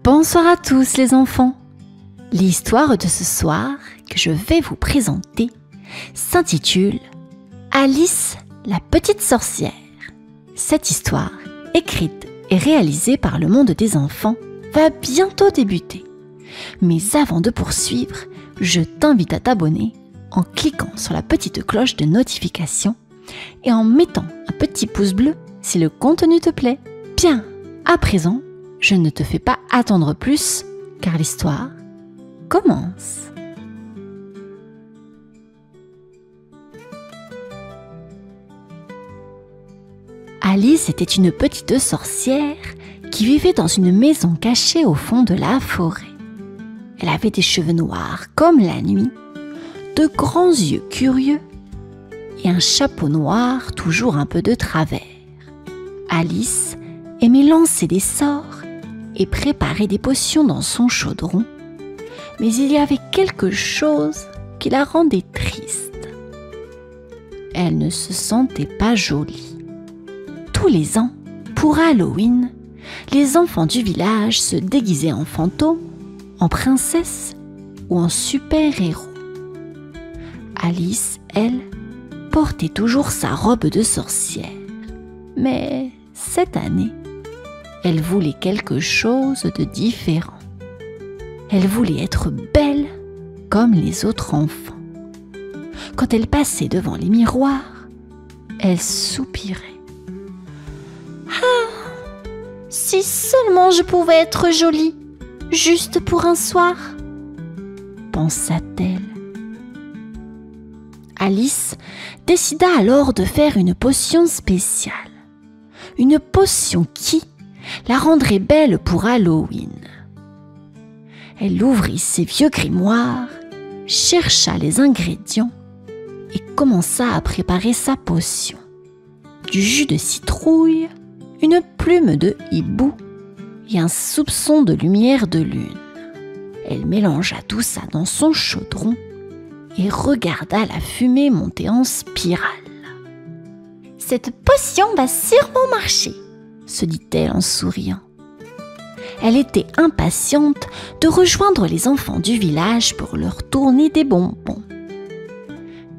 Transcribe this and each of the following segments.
Bonsoir à tous les enfants. L'histoire de ce soir que je vais vous présenter s'intitule Alice, la petite sorcière. Cette histoire, écrite et réalisée par le monde des enfants, va bientôt débuter. Mais avant de poursuivre, je t'invite à t'abonner en cliquant sur la petite cloche de notification et en mettant un petit pouce bleu si le contenu te plaît. Bien, à présent, je ne te fais pas attendre plus, car l'histoire commence. Alice était une petite sorcière qui vivait dans une maison cachée au fond de la forêt. Elle avait des cheveux noirs comme la nuit, de grands yeux curieux et un chapeau noir toujours un peu de travers. Alice aimait lancer des sorts et préparer des potions dans son chaudron, mais il y avait quelque chose qui la rendait triste. Elle ne se sentait pas jolie. Tous les ans, pour Halloween, les enfants du village se déguisaient en fantômes, en princesses ou en super-héros. Alice, elle, portait toujours sa robe de sorcière. Mais cette année, elle voulait quelque chose de différent. Elle voulait être belle comme les autres enfants. Quand elle passait devant les miroirs, elle soupirait. Ah, si seulement je pouvais être jolie, juste pour un soir, pensa-t-elle. Alice décida alors de faire une potion spéciale. Une potion qui la rendrait belle pour Halloween. Elle ouvrit ses vieux grimoires, chercha les ingrédients et commença à préparer sa potion. Du jus de citrouille, une plume de hibou et un soupçon de lumière de lune. Elle mélangea tout ça dans son chaudron et regarda la fumée monter en spirale. « Cette potion va sûrement marcher !» se dit-elle en souriant. Elle était impatiente de rejoindre les enfants du village pour leur tourner des bonbons.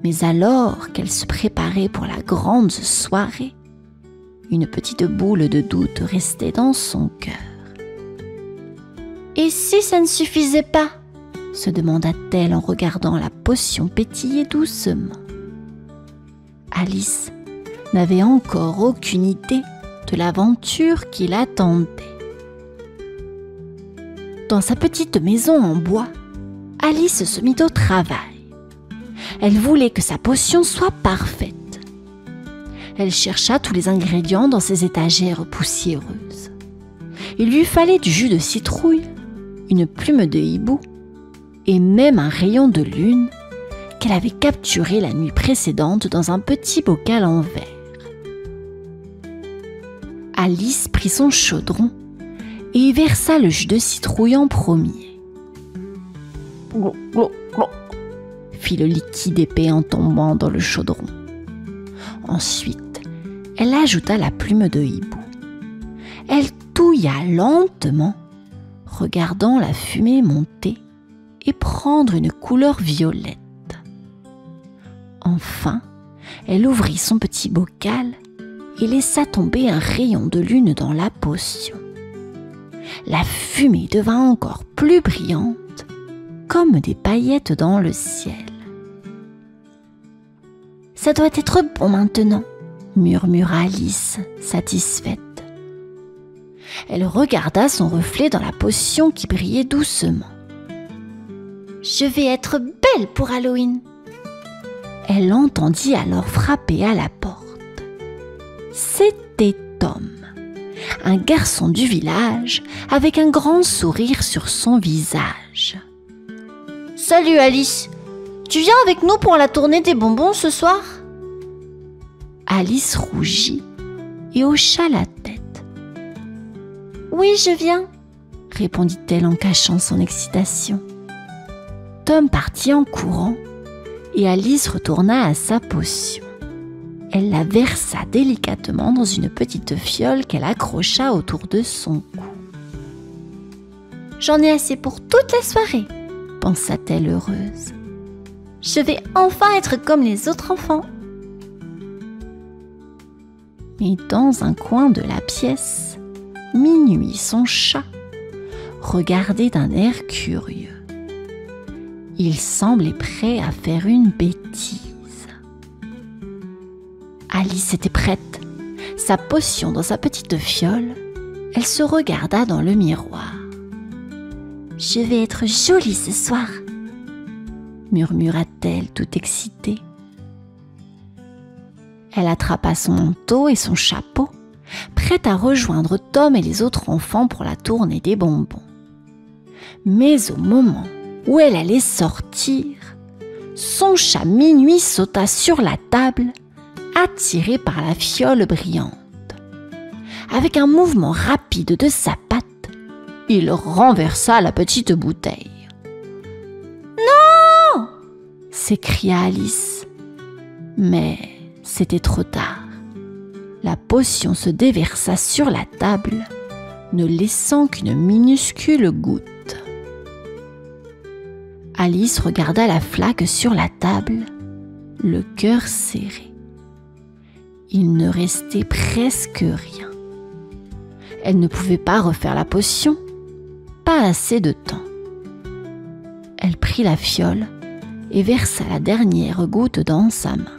Mais alors qu'elle se préparait pour la grande soirée, une petite boule de doute restait dans son cœur. « Et si ça ne suffisait pas ?» se demanda-t-elle en regardant la potion pétiller doucement. Alice n'avait encore aucune idée de l'aventure qui l'attendait. Dans sa petite maison en bois, Alice se mit au travail. Elle voulait que sa potion soit parfaite. Elle chercha tous les ingrédients dans ses étagères poussiéreuses. Il lui fallait du jus de citrouille, une plume de hibou et même un rayon de lune qu'elle avait capturé la nuit précédente dans un petit bocal en verre. Alice prit son chaudron et y versa le jus de citrouille en premier. Glou, glou, glou, fit le liquide épais en tombant dans le chaudron. Ensuite, elle ajouta la plume de hibou. Elle touilla lentement, regardant la fumée monter et prendre une couleur violette. Enfin, elle ouvrit son petit bocal et laissa tomber un rayon de lune dans la potion. La fumée devint encore plus brillante, comme des paillettes dans le ciel. « Ça doit être bon maintenant », murmura Alice, satisfaite. Elle regarda son reflet dans la potion qui brillait doucement. « Je vais être belle pour Halloween !» Elle entendit alors frapper à la porte. C'était Tom, un garçon du village avec un grand sourire sur son visage. « Salut Alice, tu viens avec nous pour la tournée des bonbons ce soir ?» Alice rougit et hocha la tête. « Oui, je viens », répondit-elle en cachant son excitation. Tom partit en courant et Alice retourna à sa potion. Elle la versa délicatement dans une petite fiole qu'elle accrocha autour de son cou. J'en ai assez pour toute la soirée, pensa-t-elle heureuse. Je vais enfin être comme les autres enfants. Mais dans un coin de la pièce, Minuit, son chat, regardait d'un air curieux. Il semblait prêt à faire une bêtise. Alice était prête, sa potion dans sa petite fiole. Elle se regarda dans le miroir. « Je vais être jolie ce soir !» murmura-t-elle tout excitée. Elle attrapa son manteau et son chapeau, prête à rejoindre Tom et les autres enfants pour la tournée des bonbons. Mais au moment où elle allait sortir, son chat Minuit sauta sur la table, attiré par la fiole brillante. Avec un mouvement rapide de sa patte, il renversa la petite bouteille. « Non !» s'écria Alice. Mais c'était trop tard. La potion se déversa sur la table, ne laissant qu'une minuscule goutte. Alice regarda la flaque sur la table, le cœur serré. Il ne restait presque rien. Elle ne pouvait pas refaire la potion, pas assez de temps. Elle prit la fiole et versa la dernière goutte dans sa main.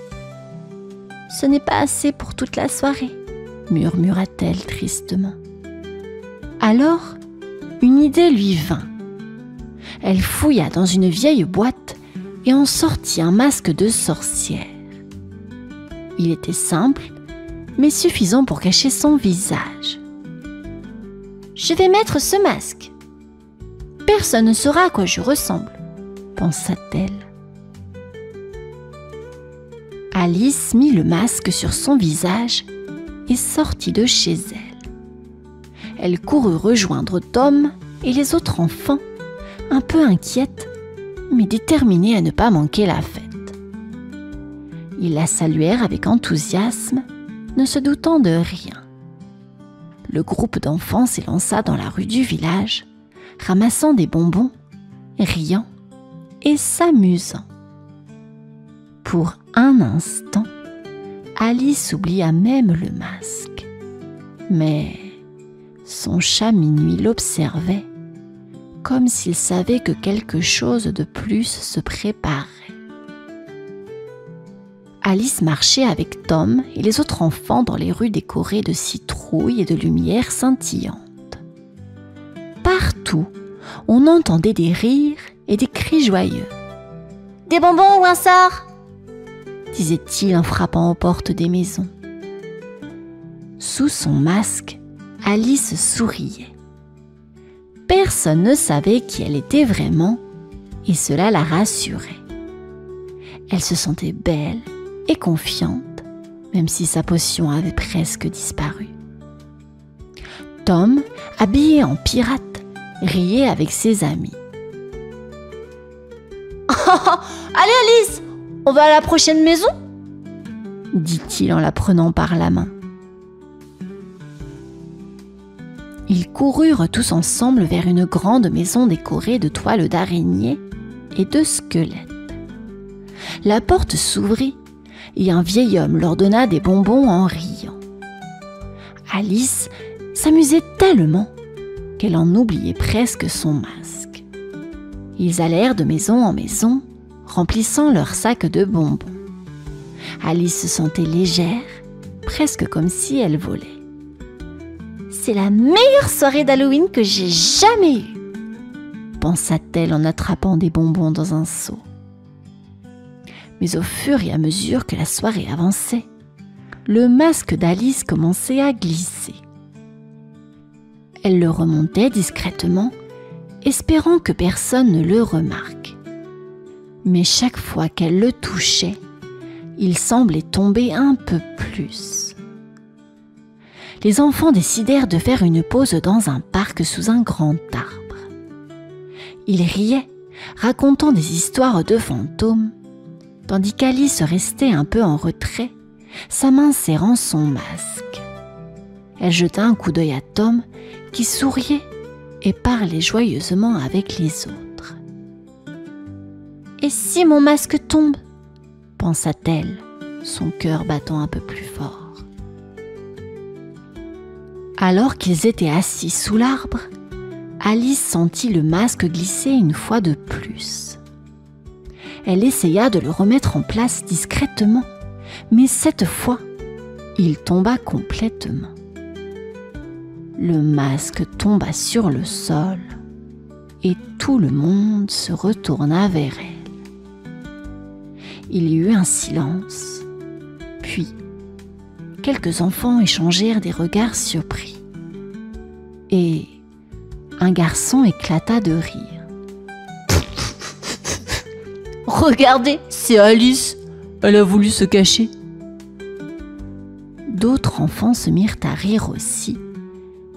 « Ce n'est pas assez pour toute la soirée, » murmura-t-elle tristement. Alors, une idée lui vint. Elle fouilla dans une vieille boîte et en sortit un masque de sorcière. Il était simple, mais suffisant pour cacher son visage. « Je vais mettre ce masque. Personne ne saura à quoi je ressemble, » pensa-t-elle. Alice mit le masque sur son visage et sortit de chez elle. Elle courut rejoindre Tom et les autres enfants, un peu inquiète, mais déterminée à ne pas manquer la fête. Ils la saluèrent avec enthousiasme, ne se doutant de rien. Le groupe d'enfants s'élança dans la rue du village, ramassant des bonbons, riant et s'amusant. Pour un instant, Alice oublia même le masque. Mais son chat Minuit l'observait, comme s'il savait que quelque chose de plus se préparait. Alice marchait avec Tom et les autres enfants dans les rues décorées de citrouilles et de lumières scintillantes. Partout, on entendait des rires et des cris joyeux. « Des bonbons ou un sort ?» disait-il en frappant aux portes des maisons. Sous son masque, Alice souriait. Personne ne savait qui elle était vraiment et cela la rassurait. Elle se sentait belle et confiante, même si sa potion avait presque disparu. Tom, habillé en pirate, riait avec ses amis. « Allez Alice, on va à la prochaine maison ?» dit-il en la prenant par la main. Ils coururent tous ensemble vers une grande maison décorée de toiles d'araignées et de squelettes. La porte s'ouvrit et un vieil homme leur donna des bonbons en riant. Alice s'amusait tellement qu'elle en oubliait presque son masque. Ils allèrent de maison en maison, remplissant leurs sacs de bonbons. Alice se sentait légère, presque comme si elle volait. « C'est la meilleure soirée d'Halloween que j'ai jamais eue !» pensa-t-elle en attrapant des bonbons dans un seau. Mais au fur et à mesure que la soirée avançait, le masque d'Alice commençait à glisser. Elle le remontait discrètement, espérant que personne ne le remarque. Mais chaque fois qu'elle le touchait, il semblait tomber un peu plus. Les enfants décidèrent de faire une pause dans un parc sous un grand arbre. Ils riaient, racontant des histoires de fantômes, tandis qu'Alice restait un peu en retrait, sa main serrant son masque. Elle jeta un coup d'œil à Tom, qui souriait et parlait joyeusement avec les autres. « Et si mon masque tombe ?» pensa-t-elle, son cœur battant un peu plus fort. Alors qu'ils étaient assis sous l'arbre, Alice sentit le masque glisser une fois de plus. Elle essaya de le remettre en place discrètement, mais cette fois, il tomba complètement. Le masque tomba sur le sol et tout le monde se retourna vers elle. Il y eut un silence, puis quelques enfants échangèrent des regards surpris et un garçon éclata de rire. « Regardez, c'est Alice, elle a voulu se cacher. » D'autres enfants se mirent à rire aussi,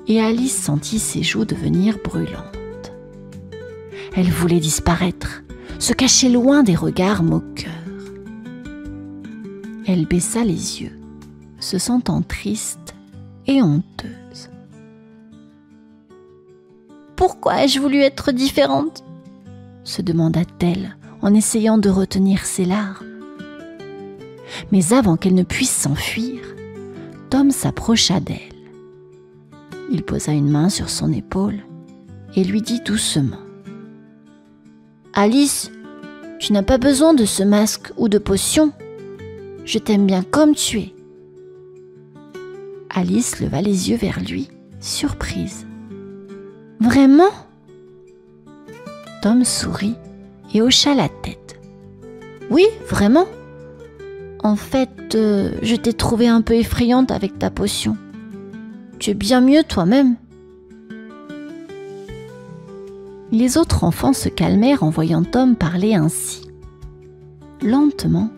et Alice sentit ses joues devenir brûlantes. Elle voulait disparaître, se cacher loin des regards moqueurs. Elle baissa les yeux, se sentant triste et honteuse. « Pourquoi ai-je voulu être différente ?» se demanda-t-elle en essayant de retenir ses larmes. Mais avant qu'elle ne puisse s'enfuir, Tom s'approcha d'elle. Il posa une main sur son épaule et lui dit doucement : « Alice, tu n'as pas besoin de ce masque ou de potion. Je t'aime bien comme tu es. » Alice leva les yeux vers lui, surprise. « Vraiment ?» Tom sourit et hocha la tête. « Oui, vraiment. En fait, je t'ai trouvée un peu effrayante avec ta potion. Tu es bien mieux toi-même. » Les autres enfants se calmèrent en voyant Tom parler ainsi. Lentement,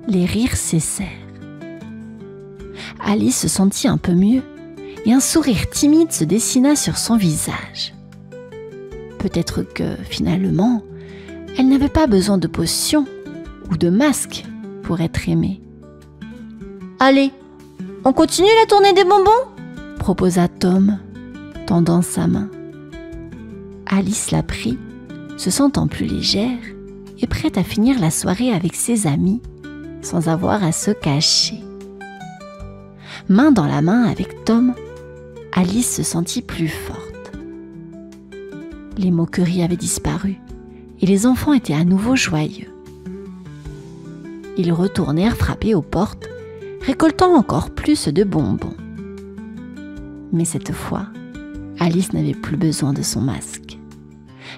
les rires cessèrent. Alice se sentit un peu mieux et un sourire timide se dessina sur son visage. Peut-être que, finalement, elle n'avait pas besoin de potion ou de masque pour être aimée. « Allez, on continue la tournée des bonbons ?» proposa Tom, tendant sa main. Alice la prit, se sentant plus légère et prête à finir la soirée avec ses amis, sans avoir à se cacher. Main dans la main avec Tom, Alice se sentit plus forte. Les moqueries avaient disparu et les enfants étaient à nouveau joyeux. Ils retournèrent frapper aux portes, récoltant encore plus de bonbons. Mais cette fois, Alice n'avait plus besoin de son masque.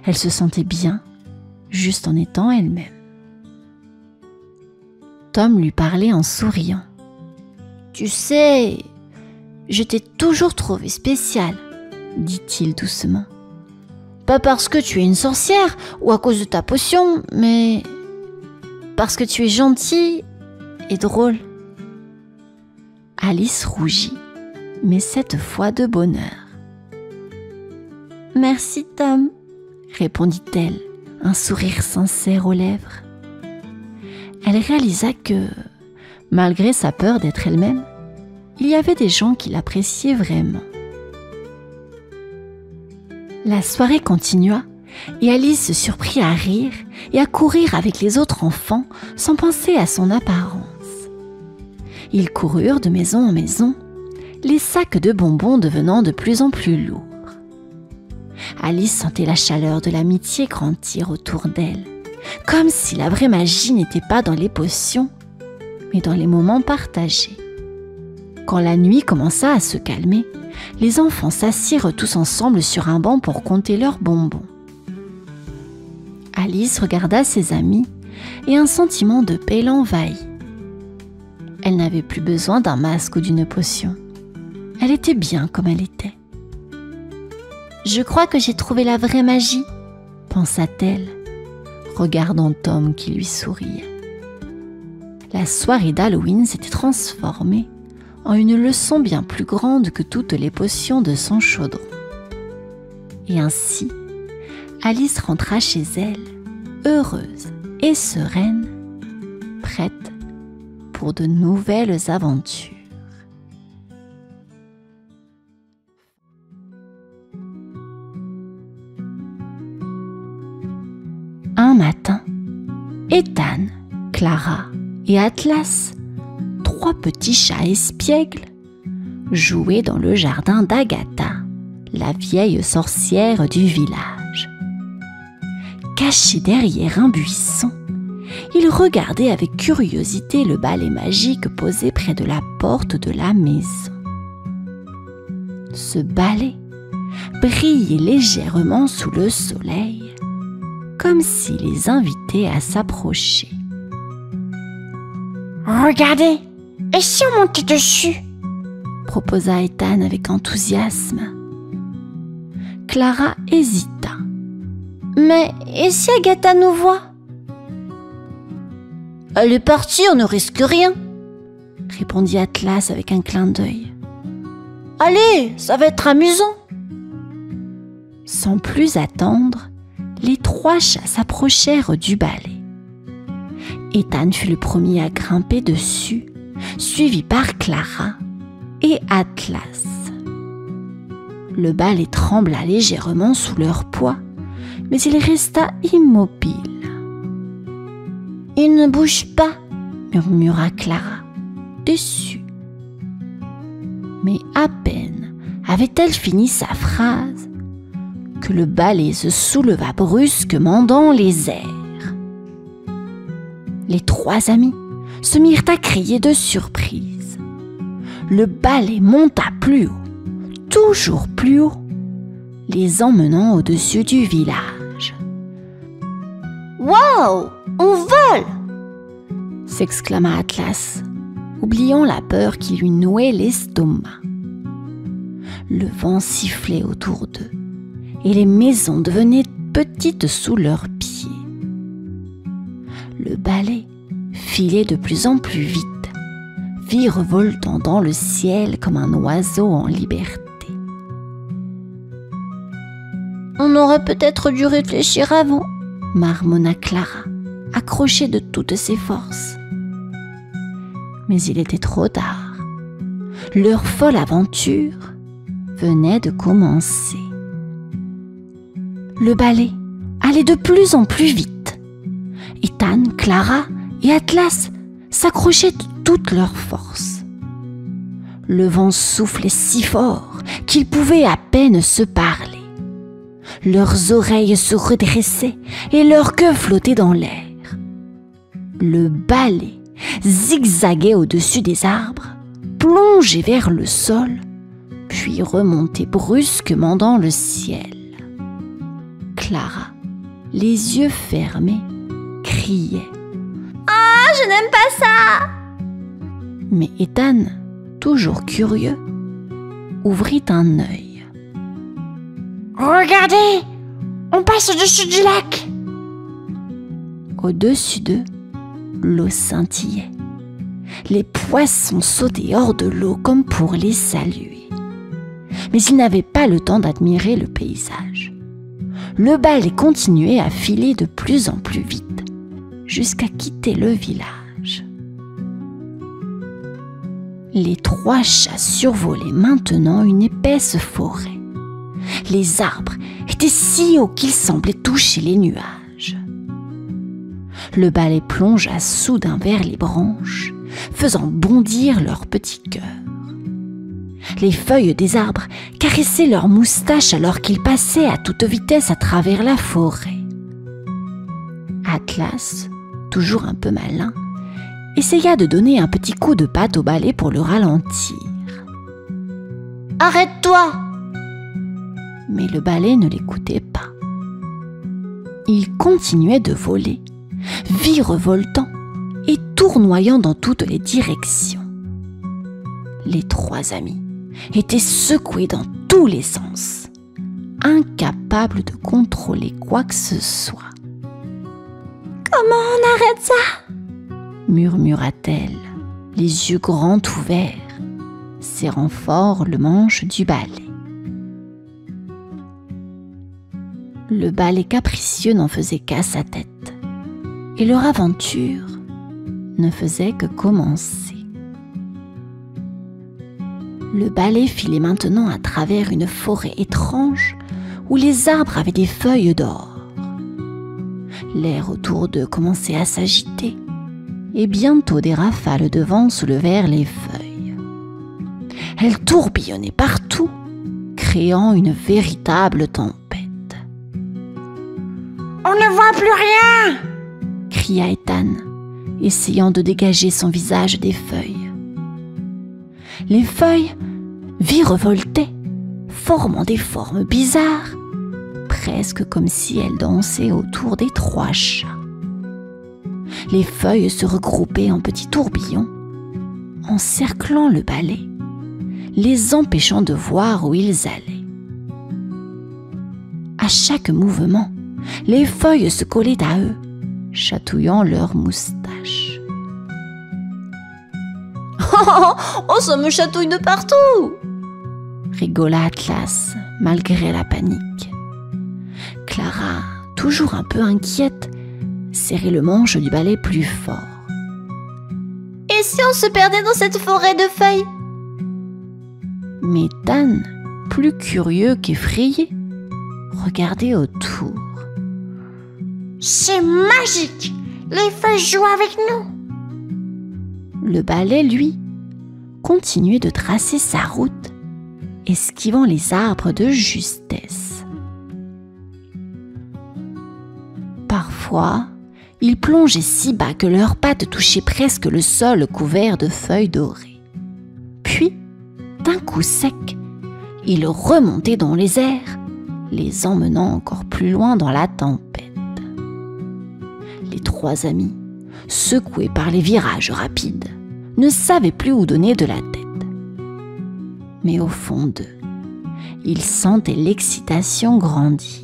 Elle se sentait bien, juste en étant elle-même. Tom lui parlait en souriant. « Tu sais, je t'ai toujours trouvée spéciale, » dit-il doucement. « Pas parce que tu es une sorcière ou à cause de ta potion, mais parce que tu es gentille et drôle. » Alice rougit, mais cette fois de bonheur. « Merci Tom, » répondit-elle, un sourire sincère aux lèvres. Elle réalisa que, malgré sa peur d'être elle-même, il y avait des gens qui l'appréciaient vraiment. La soirée continua et Alice se surprit à rire et à courir avec les autres enfants sans penser à son apparence. Ils coururent de maison en maison, les sacs de bonbons devenant de plus en plus lourds. Alice sentait la chaleur de l'amitié grandir autour d'elle, comme si la vraie magie n'était pas dans les potions, mais dans les moments partagés. Quand la nuit commença à se calmer, les enfants s'assirent tous ensemble sur un banc pour compter leurs bonbons. Alice regarda ses amis et un sentiment de paix l'envahit. Elle n'avait plus besoin d'un masque ou d'une potion. Elle était bien comme elle était. « Je crois que j'ai trouvé la vraie magie, » pensa-t-elle, regardant Tom qui lui souriait. La soirée d'Halloween s'était transformée en une leçon bien plus grande que toutes les potions de son chaudron. Et ainsi, Alice rentra chez elle, heureuse et sereine, prête pour de nouvelles aventures. matin, Ethan, Clara et Atlas, 3 petits chats espiègles, jouaient dans le jardin d'Agatha, la vieille sorcière du village. Cachés derrière un buisson, ils regardaient avec curiosité le balai magique posé près de la porte de la maison. Ce balai brillait légèrement sous le soleil, comme s'il les invitait à s'approcher. « Regardez, et si on montait dessus ?» proposa Ethan avec enthousiasme. Clara hésita. « Mais et si Agatha nous voit ?»« Elle est partie, on ne risque rien », répondit Atlas avec un clin d'œil. « Allez, ça va être amusant !» Sans plus attendre, les 3 chats s'approchèrent du balai. Ethan fut le premier à grimper dessus, suivi par Clara et Atlas. Le balai trembla légèrement sous leur poids, mais il resta immobile. « Il ne bouge pas !» murmura Clara, déçue. Mais à peine avait-elle fini sa phrase que le balai se souleva brusquement dans les airs. Les 3 amis se mirent à crier de surprise. Le balai monta plus haut, toujours plus haut, les emmenant au-dessus du village. « Waouh, on vole !» s'exclama Atlas, oubliant la peur qui lui nouait l'estomac. Le vent sifflait autour d'eux et les maisons devenaient petites sous leurs pieds. Le balai filait de plus en plus vite, virevoltant dans le ciel comme un oiseau en liberté. « On aurait peut-être dû réfléchir avant », marmonna Clara, accrochée de toutes ses forces. Mais il était trop tard. Leur folle aventure venait de commencer. Le balai allait de plus en plus vite. Ethan, Clara et Atlas s'accrochaient de toutes leurs forces. Le vent soufflait si fort qu'ils pouvaient à peine se parler. Leurs oreilles se redressaient et leur queue flottait dans l'air. Le balai zigzaguait au-dessus des arbres, plongeait vers le sol, puis remontait brusquement dans le ciel. Clara, les yeux fermés, criait « Ah, je n'aime pas ça !» Mais Ethan, toujours curieux, ouvrit un œil. « Regardez, on passe au-dessus du lac !» Au-dessus d'eux, l'eau scintillait. Les poissons sautaient hors de l'eau comme pour les saluer. Mais ils n'avaient pas le temps d'admirer le paysage. Le balai continuait à filer de plus en plus vite, jusqu'à quitter le village. Les 3 chats survolaient maintenant une épaisse forêt. Les arbres étaient si hauts qu'ils semblaient toucher les nuages. Le balai plongea soudain vers les branches, faisant bondir leurs petits cœurs. Les feuilles des arbres caressaient leurs moustaches alors qu'ils passaient à toute vitesse à travers la forêt. Atlas, toujours un peu malin, essaya de donner un petit coup de patte au balai pour le ralentir. « Arrête-toi !» Mais le balai ne l'écoutait pas. Il continuait de voler, virevoltant et tournoyant dans toutes les directions. Les 3 amis étaient secoués dans tous les sens, incapables de contrôler quoi que ce soit. « Comment on arrête ça ?» murmura-t-elle, les yeux grands ouverts, serrant fort le manche du balai. Le balai capricieux n'en faisait qu'à sa tête, et leur aventure ne faisait que commencer. Le balai filait maintenant à travers une forêt étrange où les arbres avaient des feuilles d'or. L'air autour d'eux commençait à s'agiter, et bientôt des rafales de vent soulevèrent les feuilles. Elles tourbillonnaient partout, créant une véritable tempête. On ne voit plus rien! Cria Ethan, essayant de dégager son visage des feuilles. Les feuilles virevoltaient, formant des formes bizarres, presque comme si elles dansaient autour des 3 chats. Les feuilles se regroupaient en petits tourbillons, encerclant le balai, les empêchant de voir où ils allaient. À chaque mouvement, les feuilles se collaient à eux, chatouillant leurs moustaches. Oh, ça me chatouille de partout! Rigola Atlas, malgré la panique. Clara, toujours un peu inquiète, serrait le manche du balai plus fort. Et si on se perdait dans cette forêt de feuilles? Mais Dan, plus curieux qu'effrayé, regardait autour. C'est magique! Les feuilles jouent avec nous! Le balai, lui, continuait de tracer sa route, esquivant les arbres de justesse. Parfois, ils plongeaient si bas que leurs pattes touchaient presque le sol couvert de feuilles dorées. Puis, d'un coup sec, ils remontaient dans les airs, les emmenant encore plus loin dans la tempête. Les 3 amis, secoués par les virages rapides, ne savaient plus où donner de la tête. Mais au fond d'eux, ils sentaient l'excitation grandir.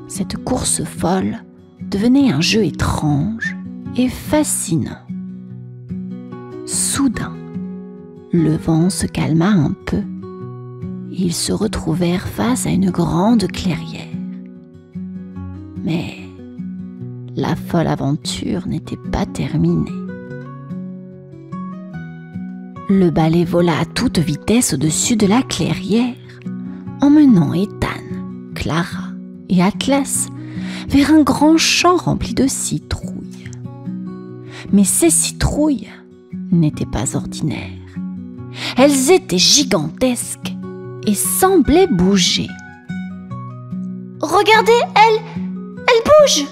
Cette course folle devenait un jeu étrange et fascinant. Soudain, le vent se calma un peu et ils se retrouvèrent face à une grande clairière. Mais la folle aventure n'était pas terminée. Le balai vola à toute vitesse au-dessus de la clairière, emmenant Ethan, Clara et Atlas vers un grand champ rempli de citrouilles. Mais ces citrouilles n'étaient pas ordinaires. Elles étaient gigantesques et semblaient bouger. « Regardez, elle bouge !»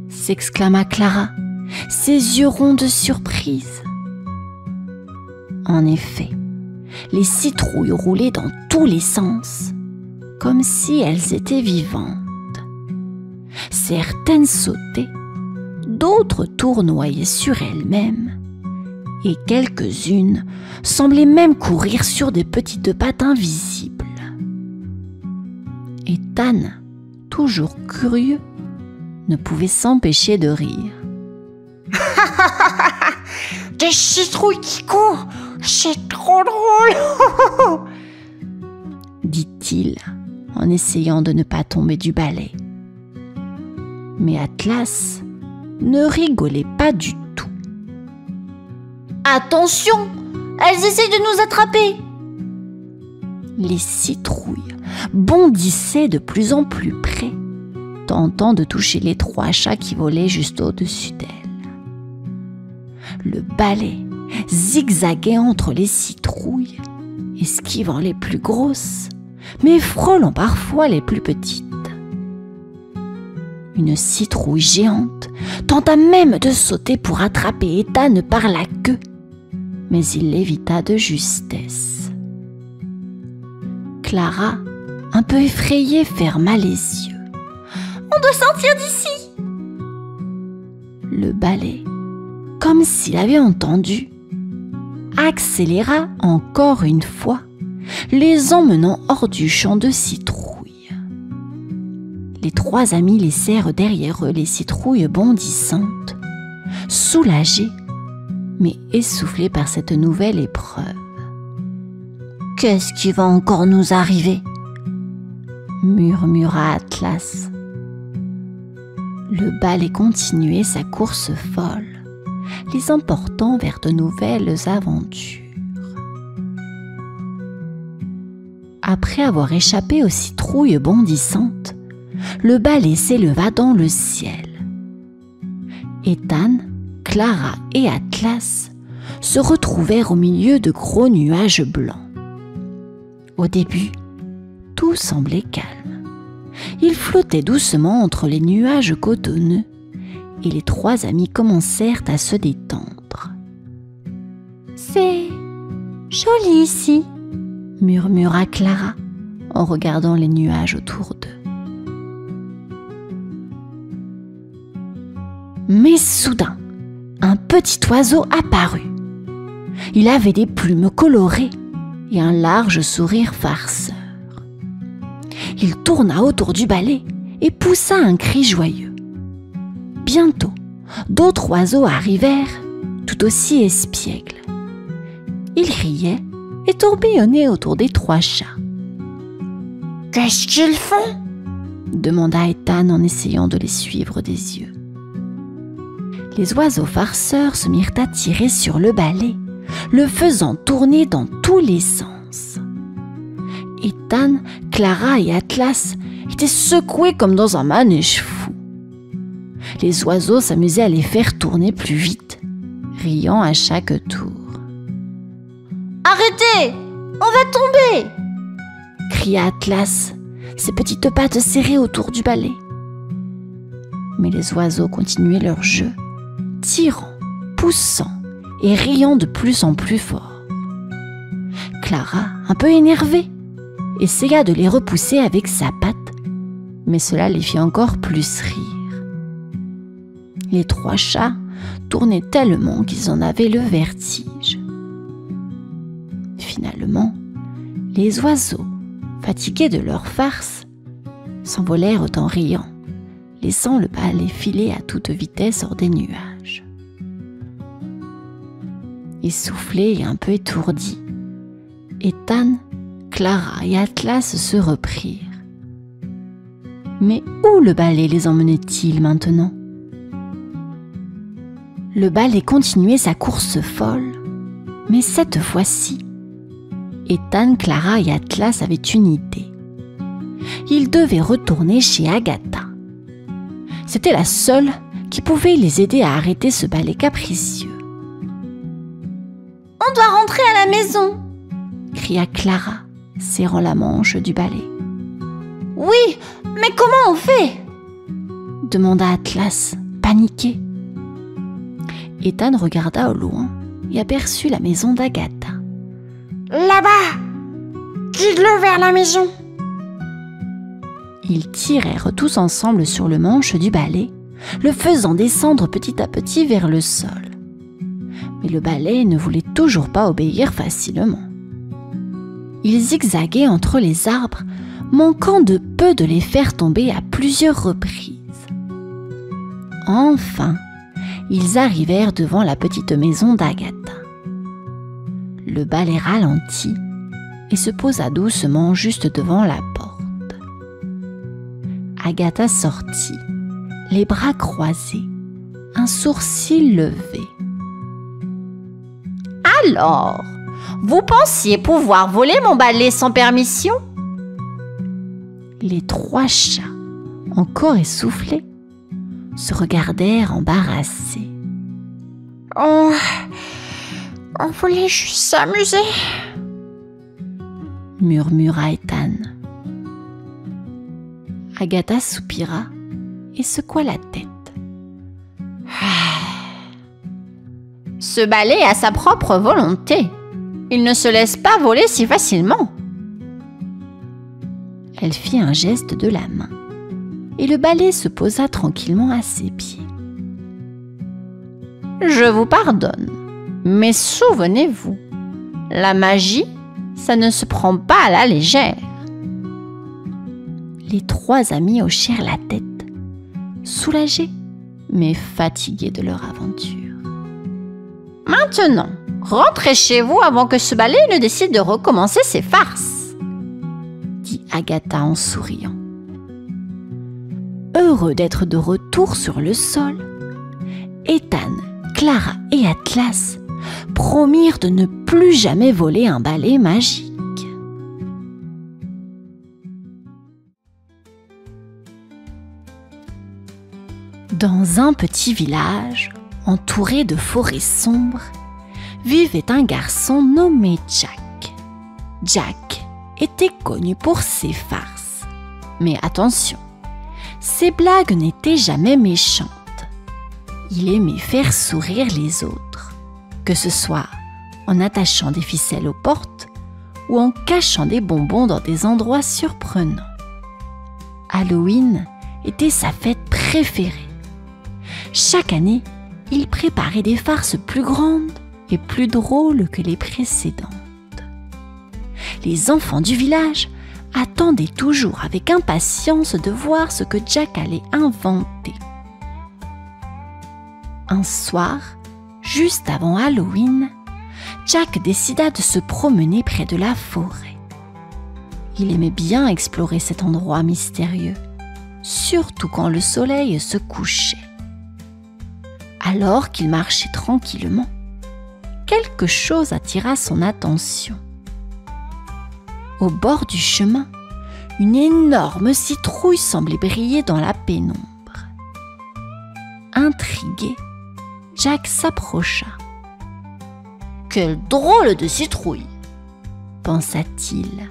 s'exclama Clara, ses yeux ronds de surprise. En effet, les citrouilles roulaient dans tous les sens, comme si elles étaient vivantes. Certaines sautaient, d'autres tournoyaient sur elles-mêmes, et quelques-unes semblaient même courir sur des petites pattes invisibles. Ethan, toujours curieux, ne pouvait s'empêcher de rire. Des citrouilles qui courent, c'est trop drôle! dit-il en essayant de ne pas tomber du balai. Mais Atlas ne rigolait pas du tout. Attention, elles essayent de nous attraper! Les citrouilles bondissaient de plus en plus près, tentant de toucher les 3 chats qui volaient juste au-dessus d'elles. Le balai zigzaguait entre les citrouilles, esquivant les plus grosses, mais frôlant parfois les plus petites. Une citrouille géante tenta même de sauter pour attraper Ethan par la queue, mais il l'évita de justesse. Clara, un peu effrayée, ferma les yeux. « On doit sortir d'ici !» Le balai, comme s'il avait entendu, accéléra encore une fois, les emmenant hors du champ de citrouilles. Les 3 amis laissèrent derrière eux les citrouilles bondissantes, soulagés, mais essoufflés par cette nouvelle épreuve. « Qu'est-ce qui va encore nous arriver ?» murmura Atlas. Le balai continuait sa course folle, les emportant vers de nouvelles aventures. Après avoir échappé aux citrouilles bondissantes, le balai s'éleva dans le ciel. Ethan, Clara et Atlas se retrouvèrent au milieu de gros nuages blancs. Au début, tout semblait calme. Ils flottaient doucement entre les nuages cotonneux et les trois amis commencèrent à se détendre. « C'est joli ici », murmura Clara en regardant les nuages autour d'eux. Mais soudain, un petit oiseau apparut. Il avait des plumes colorées et un large sourire farceur. Il tourna autour du balai et poussa un cri joyeux. Bientôt, d'autres oiseaux arrivèrent, tout aussi espiègles. Ils riaient et tourbillonnaient autour des trois chats. « Qu'est-ce qu'ils font ?» demanda Ethan en essayant de les suivre des yeux. Les oiseaux farceurs se mirent à tirer sur le balai, le faisant tourner dans tous les sens. Ethan, Clara et Atlas étaient secoués comme dans un manège fou. Les oiseaux s'amusaient à les faire tourner plus vite, riant à chaque tour. « Arrêtez! On va tomber !» cria Atlas, ses petites pattes serrées autour du balai. Mais les oiseaux continuaient leur jeu, tirant, poussant et riant de plus en plus fort. Clara, un peu énervée, essaya de les repousser avec sa patte, mais cela les fit encore plus rire. Les trois chats tournaient tellement qu'ils en avaient le vertige. Finalement, les oiseaux, fatigués de leur farce, s'envolèrent en riant, laissant le balai filer à toute vitesse hors des nuages. Essoufflés et un peu étourdis, Ethan, Clara et Atlas se reprirent. Mais où le balai les emmenait-il maintenant ? Le balai continuait sa course folle, mais cette fois-ci, Ethan, Clara et Atlas avaient une idée. Ils devaient retourner chez Agatha. C'était la seule qui pouvait les aider à arrêter ce balai capricieux. « On doit rentrer à la maison !» cria Clara, serrant la manche du balai. « Oui, mais comment on fait ?» demanda Atlas, paniqué. Ethan regarda au loin et aperçut la maison d'Agatha. « Là-bas! Guide-le vers la maison !» Ils tirèrent tous ensemble sur le manche du balai, le faisant descendre petit à petit vers le sol. Mais le balai ne voulait toujours pas obéir facilement. Il zigzaguait entre les arbres, manquant de peu de les faire tomber à plusieurs reprises. Enfin, ils arrivèrent devant la petite maison d'Agatha. Le balai ralentit et se posa doucement juste devant la porte. Agatha sortit, les bras croisés, un sourcil levé. « Alors, vous pensiez pouvoir voler mon balai sans permission ?» Les trois chats, encore essoufflés, se regardèrent embarrassés. « On voulait juste s'amuser !» murmura Ethan. Agatha soupira et secoua la tête. « Ce balai a sa propre volonté. Il ne se laisse pas voler si facilement. » Elle fit un geste de la main et le balai se posa tranquillement à ses pieds. « Je vous pardonne, mais souvenez-vous, la magie, ça ne se prend pas à la légère. » Les trois amis hochèrent la tête, soulagés mais fatigués de leur aventure. « Maintenant, rentrez chez vous avant que ce balai ne décide de recommencer ses farces, » dit Agatha en souriant. Heureux d'être de retour sur le sol, Ethan, Clara et Atlas promirent de ne plus jamais voler un balai magique. Dans un petit village, entouré de forêts sombres, vivait un garçon nommé Jack. Jack était connu pour ses farces. Mais attention, ses blagues n'étaient jamais méchantes. Il aimait faire sourire les autres, que ce soit en attachant des ficelles aux portes ou en cachant des bonbons dans des endroits surprenants. Halloween était sa fête préférée. Chaque année, il préparait des farces plus grandes et plus drôles que les précédentes. Les enfants du village attendaient toujours avec impatience de voir ce que Jack allait inventer. Un soir, juste avant Halloween, Jack décida de se promener près de la forêt. Il aimait bien explorer cet endroit mystérieux, surtout quand le soleil se couchait. Alors qu'il marchait tranquillement, quelque chose attira son attention. Au bord du chemin, une énorme citrouille semblait briller dans la pénombre. Intrigué, Jack s'approcha. « Quelle drôle de citrouille !» pensa-t-il.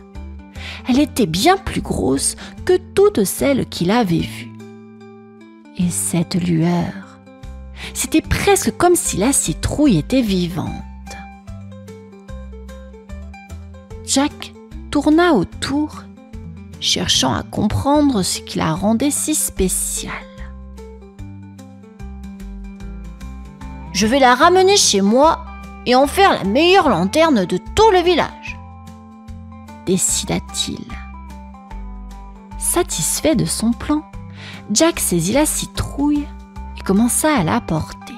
Elle était bien plus grosse que toutes celles qu'il avait vues. Et cette lueur, c'était presque comme si la citrouille était vivante. Jack tourna autour, cherchant à comprendre ce qui la rendait si spéciale. « Je vais la ramener chez moi et en faire la meilleure lanterne de tout le village, » décida-t-il. Satisfait de son plan, Jack saisit la citrouille et commença à la porter.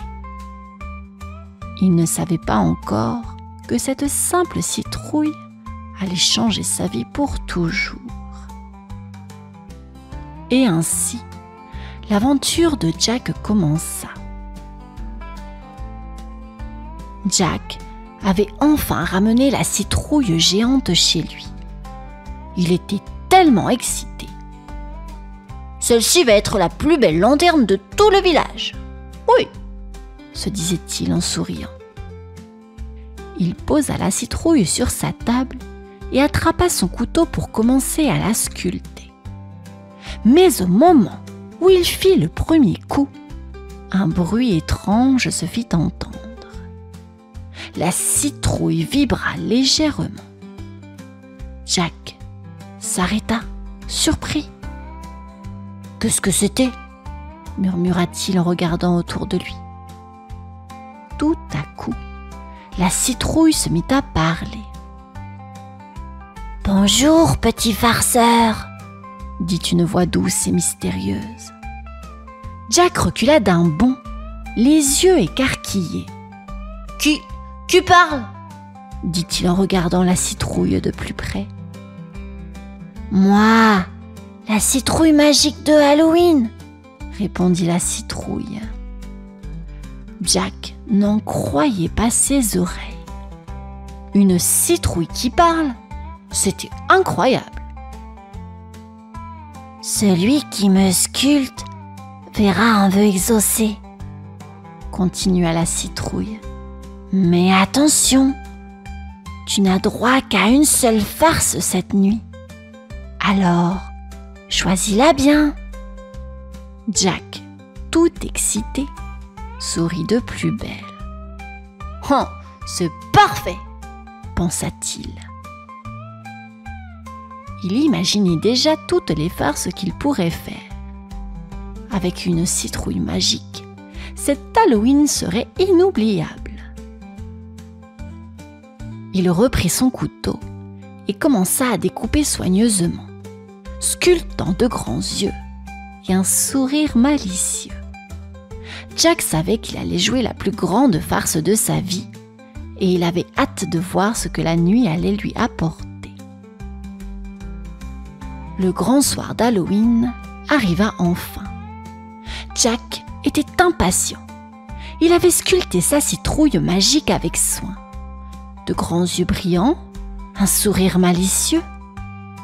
Il ne savait pas encore que cette simple citrouille allait changer sa vie pour toujours. Et ainsi, l'aventure de Jack commença. Jack avait enfin ramené la citrouille géante chez lui. Il était tellement excité. « Celle-ci va être la plus belle lanterne de tout le village. »« Oui !» se disait-il en souriant. Il posa la citrouille sur sa table et attrapa son couteau pour commencer à la sculpter. Mais au moment où il fit le premier coup, un bruit étrange se fit entendre. La citrouille vibra légèrement. Jack s'arrêta, surpris. « Qu'est-ce que c'était ?» murmura-t-il en regardant autour de lui. Tout à coup, la citrouille se mit à parler. « Bonjour, petit farceur !» dit une voix douce et mystérieuse. Jack recula d'un bond, les yeux écarquillés. « Qui parle ?» dit-il en regardant la citrouille de plus près. « Moi, la citrouille magique de Halloween !» répondit la citrouille. Jack n'en croyait pas ses oreilles. Une citrouille qui parle, c'était incroyable. « Celui qui me sculpte verra un vœu exaucé, » continua la citrouille. « Mais attention, tu n'as droit qu'à une seule farce cette nuit. Alors, choisis-la bien. » Jack, tout excité, sourit de plus belle. « Oh, c'est parfait !» pensa-t-il. Il imaginait déjà toutes les farces qu'il pourrait faire. Avec une citrouille magique, cet Halloween serait inoubliable. Il reprit son couteau et commença à découper soigneusement, sculptant de grands yeux et un sourire malicieux. Jack savait qu'il allait jouer la plus grande farce de sa vie et il avait hâte de voir ce que la nuit allait lui apporter. Le grand soir d'Halloween arriva enfin. Jack était impatient. Il avait sculpté sa citrouille magique avec soin. De grands yeux brillants, un sourire malicieux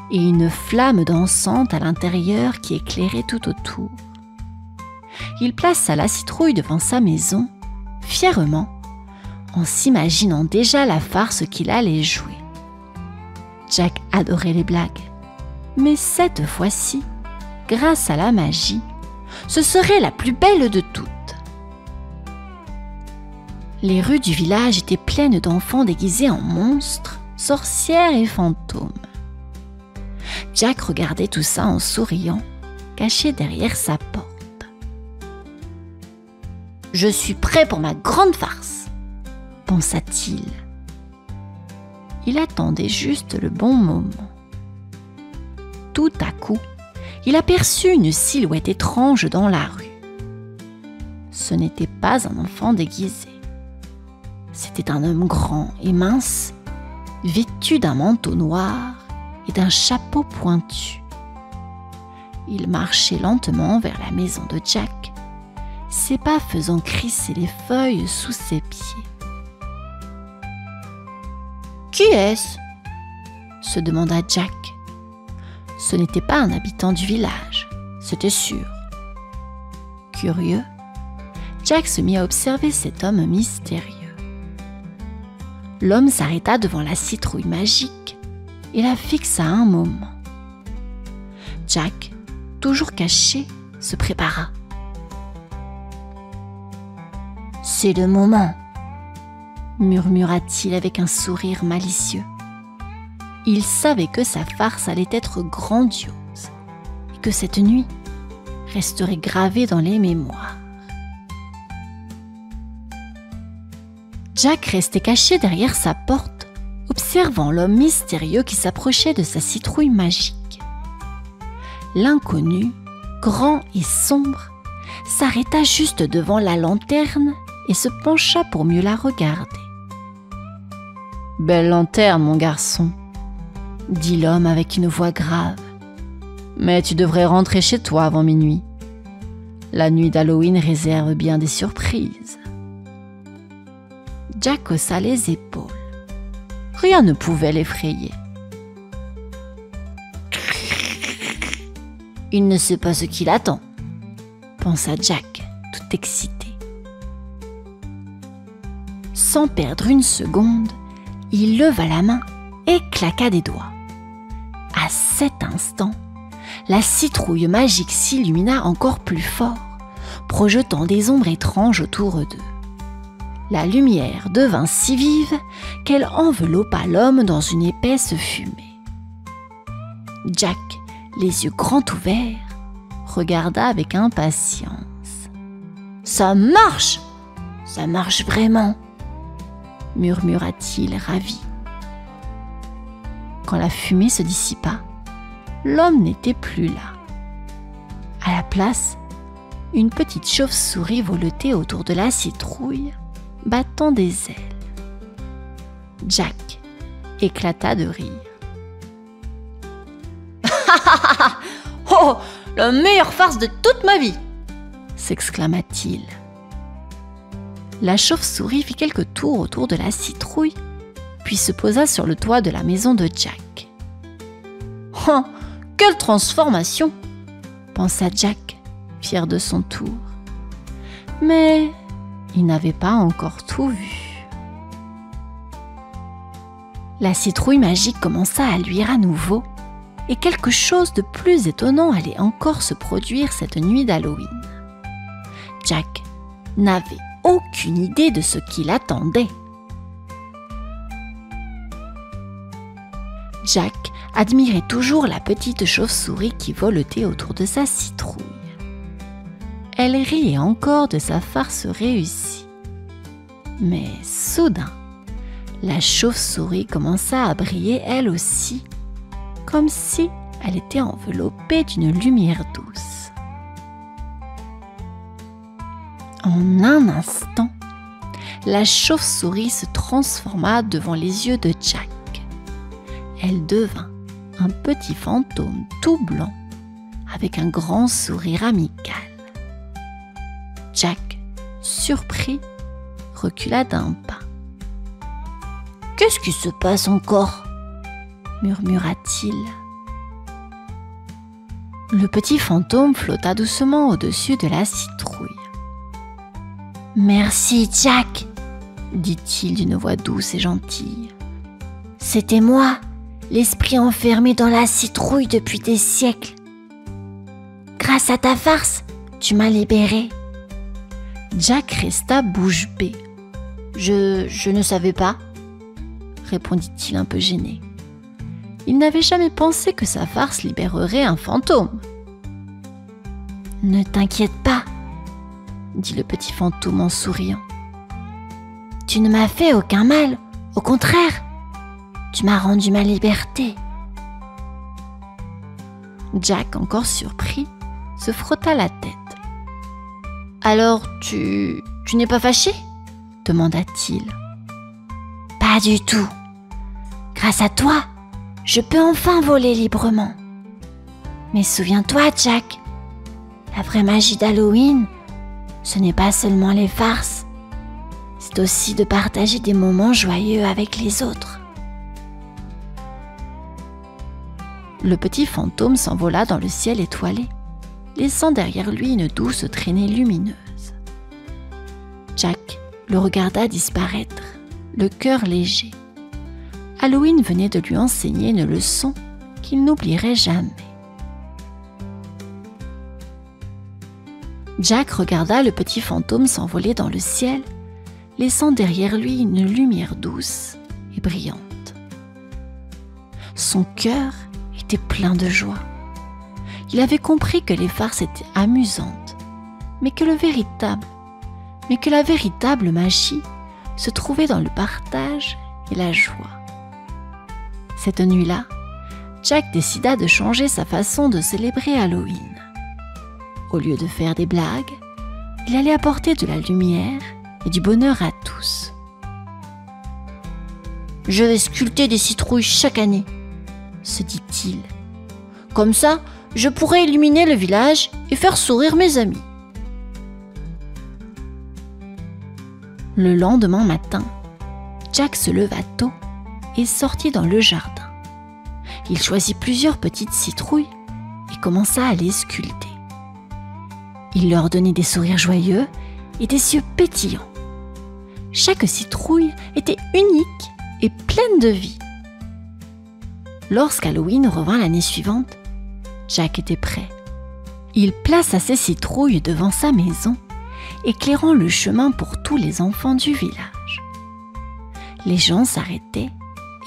et une flamme dansante à l'intérieur qui éclairait tout autour. il plaça la citrouille devant sa maison, fièrement, en s'imaginant déjà la farce qu'il allait jouer. Jack adorait les blagues, mais cette fois-ci, grâce à la magie, ce serait la plus belle de toutes. Les rues du village étaient pleines d'enfants déguisés en monstres, sorcières et fantômes. Jack regardait tout ça en souriant, caché derrière sa porte. « Je suis prêt pour ma grande farce !» pensa-t-il. Il attendait juste le bon moment. Tout à coup, il aperçut une silhouette étrange dans la rue. Ce n'était pas un enfant déguisé. C'était un homme grand et mince, vêtu d'un manteau noir et d'un chapeau pointu. Il marchait lentement vers la maison de Jack, ses pas faisant crisser les feuilles sous ses pieds. « Qui est-ce » se demanda Jack. Ce n'était pas un habitant du village, c'était sûr. Curieux, Jack se mit à observer cet homme mystérieux. L'homme s'arrêta devant la citrouille magique et la fixa un moment. Jack, toujours caché, se prépara. « C'est le moment !» murmura-t-il avec un sourire malicieux. Il savait que sa farce allait être grandiose et que cette nuit resterait gravée dans les mémoires. Jack restait caché derrière sa porte, observant l'homme mystérieux qui s'approchait de sa citrouille magique. L'inconnu, grand et sombre, s'arrêta juste devant la lanterne et se pencha pour mieux la regarder. « Belle lanterne, mon garçon !» dit l'homme avec une voix grave. « Mais tu devrais rentrer chez toi avant minuit. La nuit d'Halloween réserve bien des surprises. » Jack haussa les épaules. Rien ne pouvait l'effrayer. « Il ne sait pas ce qu'il attend, » pensa Jack, tout excité. Sans perdre une seconde, il leva la main et claqua des doigts. À cet instant, la citrouille magique s'illumina encore plus fort, projetant des ombres étranges autour d'eux. La lumière devint si vive qu'elle enveloppa l'homme dans une épaisse fumée. Jack, les yeux grands ouverts, regarda avec impatience. « Ça marche! Ça marche vraiment !» murmura-t-il ravi. Quand la fumée se dissipa, l'homme n'était plus là. À la place, une petite chauve-souris voletait autour de la citrouille, battant des ailes. Jack éclata de rire. « Oh, la meilleure farce de toute ma vie !» s'exclama-t-il. La chauve-souris fit quelques tours autour de la citrouille, puis se posa sur le toit de la maison de Jack. « Oh, quelle transformation !» pensa Jack, fier de son tour. Mais il n'avait pas encore tout vu. La citrouille magique commença à luire à nouveau, et quelque chose de plus étonnant allait encore se produire cette nuit d'Halloween. Jack n'avait aucune idée de ce qui l'attendait. Jack admirait toujours la petite chauve-souris qui voletait autour de sa citrouille. Elle riait encore de sa farce réussie. Mais soudain, la chauve-souris commença à briller elle aussi, comme si elle était enveloppée d'une lumière douce. En un instant, la chauve-souris se transforma devant les yeux de Jack. Elle devint un petit fantôme tout blanc avec un grand sourire amical. Jack, surpris, recula d'un pas. « Qu'est-ce qui se passe encore ?» murmura-t-il. Le petit fantôme flotta doucement au-dessus de la citrouille. « Merci, Jack !» dit-il d'une voix douce et gentille. « C'était moi, l'esprit enfermé dans la citrouille depuis des siècles. Grâce à ta farce, tu m'as libéré. » Jack resta bouche bée. « Je ne savais pas, » répondit-il un peu gêné. Il n'avait jamais pensé que sa farce libérerait un fantôme. « Ne t'inquiète pas, » dit le petit fantôme en souriant. « Tu ne m'as fait aucun mal, au contraire, tu m'as rendu ma liberté. » Jack, encore surpris, se frotta la tête. « Alors, tu n'es pas fâché ?» demanda-t-il. « Pas du tout. Grâce à toi, je peux enfin voler librement. Mais souviens-toi, Jack, la vraie magie d'Halloween, ce n'est pas seulement les farces, c'est aussi de partager des moments joyeux avec les autres. » Le petit fantôme s'envola dans le ciel étoilé, laissant derrière lui une douce traînée lumineuse. Jack le regarda disparaître, le cœur léger. Halloween venait de lui enseigner une leçon qu'il n'oublierait jamais. Jack regarda le petit fantôme s'envoler dans le ciel, laissant derrière lui une lumière douce et brillante. Son cœur était plein de joie. Il avait compris que les farces étaient amusantes, mais que la véritable magie se trouvait dans le partage et la joie. Cette nuit-là, Jack décida de changer sa façon de célébrer Halloween. Au lieu de faire des blagues, il allait apporter de la lumière et du bonheur à tous. « Je vais sculpter des citrouilles chaque année, » se dit-il. « Comme ça, je pourrai illuminer le village et faire sourire mes amis. » Le lendemain matin, Jack se leva tôt et sortit dans le jardin. Il choisit plusieurs petites citrouilles et commença à les sculpter. Il leur donnait des sourires joyeux et des yeux pétillants. Chaque citrouille était unique et pleine de vie. Lorsqu'Halloween revint l'année suivante, Jack était prêt. Il plaça ses citrouilles devant sa maison, éclairant le chemin pour tous les enfants du village. Les gens s'arrêtaient,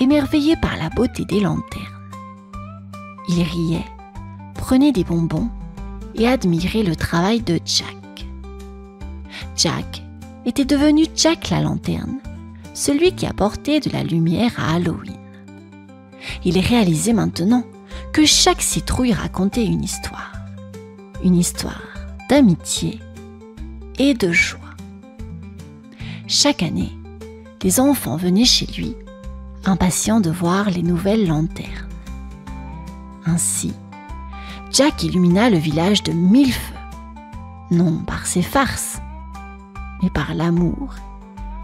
émerveillés par la beauté des lanternes. Ils riaient, prenaient des bonbons et admiraient le travail de Jack. Jack était devenu Jack la lanterne, celui qui apportait de la lumière à Halloween. Il réalisait maintenant que chaque citrouille racontait une histoire d'amitié et de joie. Chaque année, les enfants venaient chez lui, impatients de voir les nouvelles lanternes. Ainsi, Jack illumina le village de 1000 feux, non par ses farces, mais par l'amour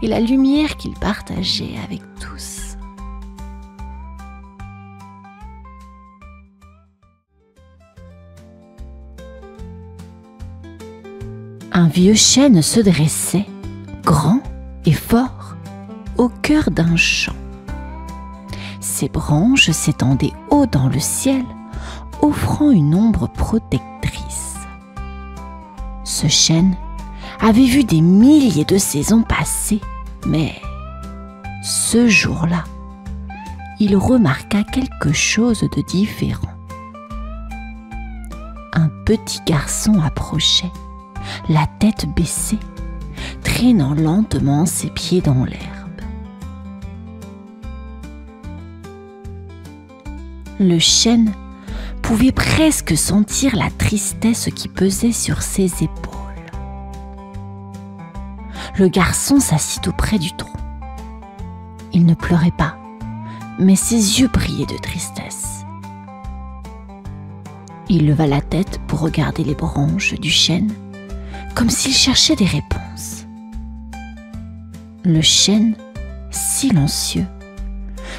et la lumière qu'il partageait avec tous. Un vieux chêne se dressait, grand et fort, au cœur d'un champ. Ses branches s'étendaient haut dans le ciel, offrant une ombre protectrice. Ce chêne avait vu des milliers de saisons passer, mais ce jour-là, il remarqua quelque chose de différent. Un petit garçon approchait, la tête baissée, traînant lentement ses pieds dans l'herbe. Le chêne pouvait presque sentir la tristesse qui pesait sur ses épaules. Le garçon s'assit auprès du tronc. Il ne pleurait pas, mais ses yeux brillaient de tristesse. Il leva la tête pour regarder les branches du chêne, comme s'il cherchait des réponses. Le chêne, silencieux,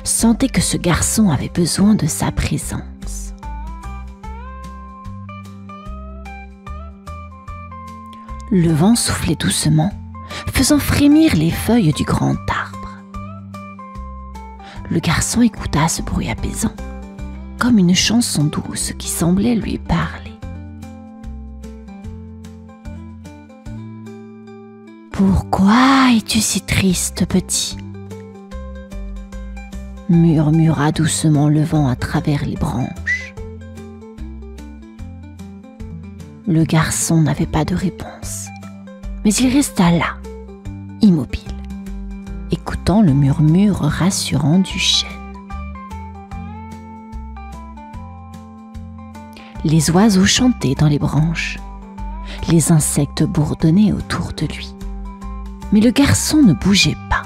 sentait que ce garçon avait besoin de sa présence. Le vent soufflait doucement, faisant frémir les feuilles du grand arbre. Le garçon écouta ce bruit apaisant, comme une chanson douce qui semblait lui parler. « Pourquoi es-tu si triste, petit ?» murmura doucement le vent à travers les branches. Le garçon n'avait pas de réponse, mais il resta là, immobile, écoutant le murmure rassurant du chêne. Les oiseaux chantaient dans les branches, les insectes bourdonnaient autour de lui, mais le garçon ne bougeait pas.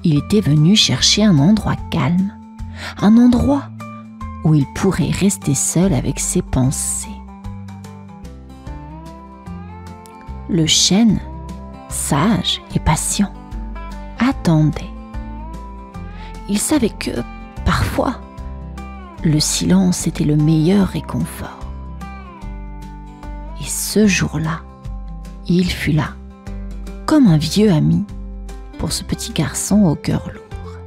Il était venu chercher un endroit calme, un endroit où il pourrait rester seul avec ses pensées. Le chêne, sage et patient, attendait. Il savait que, parfois, le silence était le meilleur réconfort. Et ce jour-là, il fut là, comme un vieux ami, pour ce petit garçon au cœur lourd.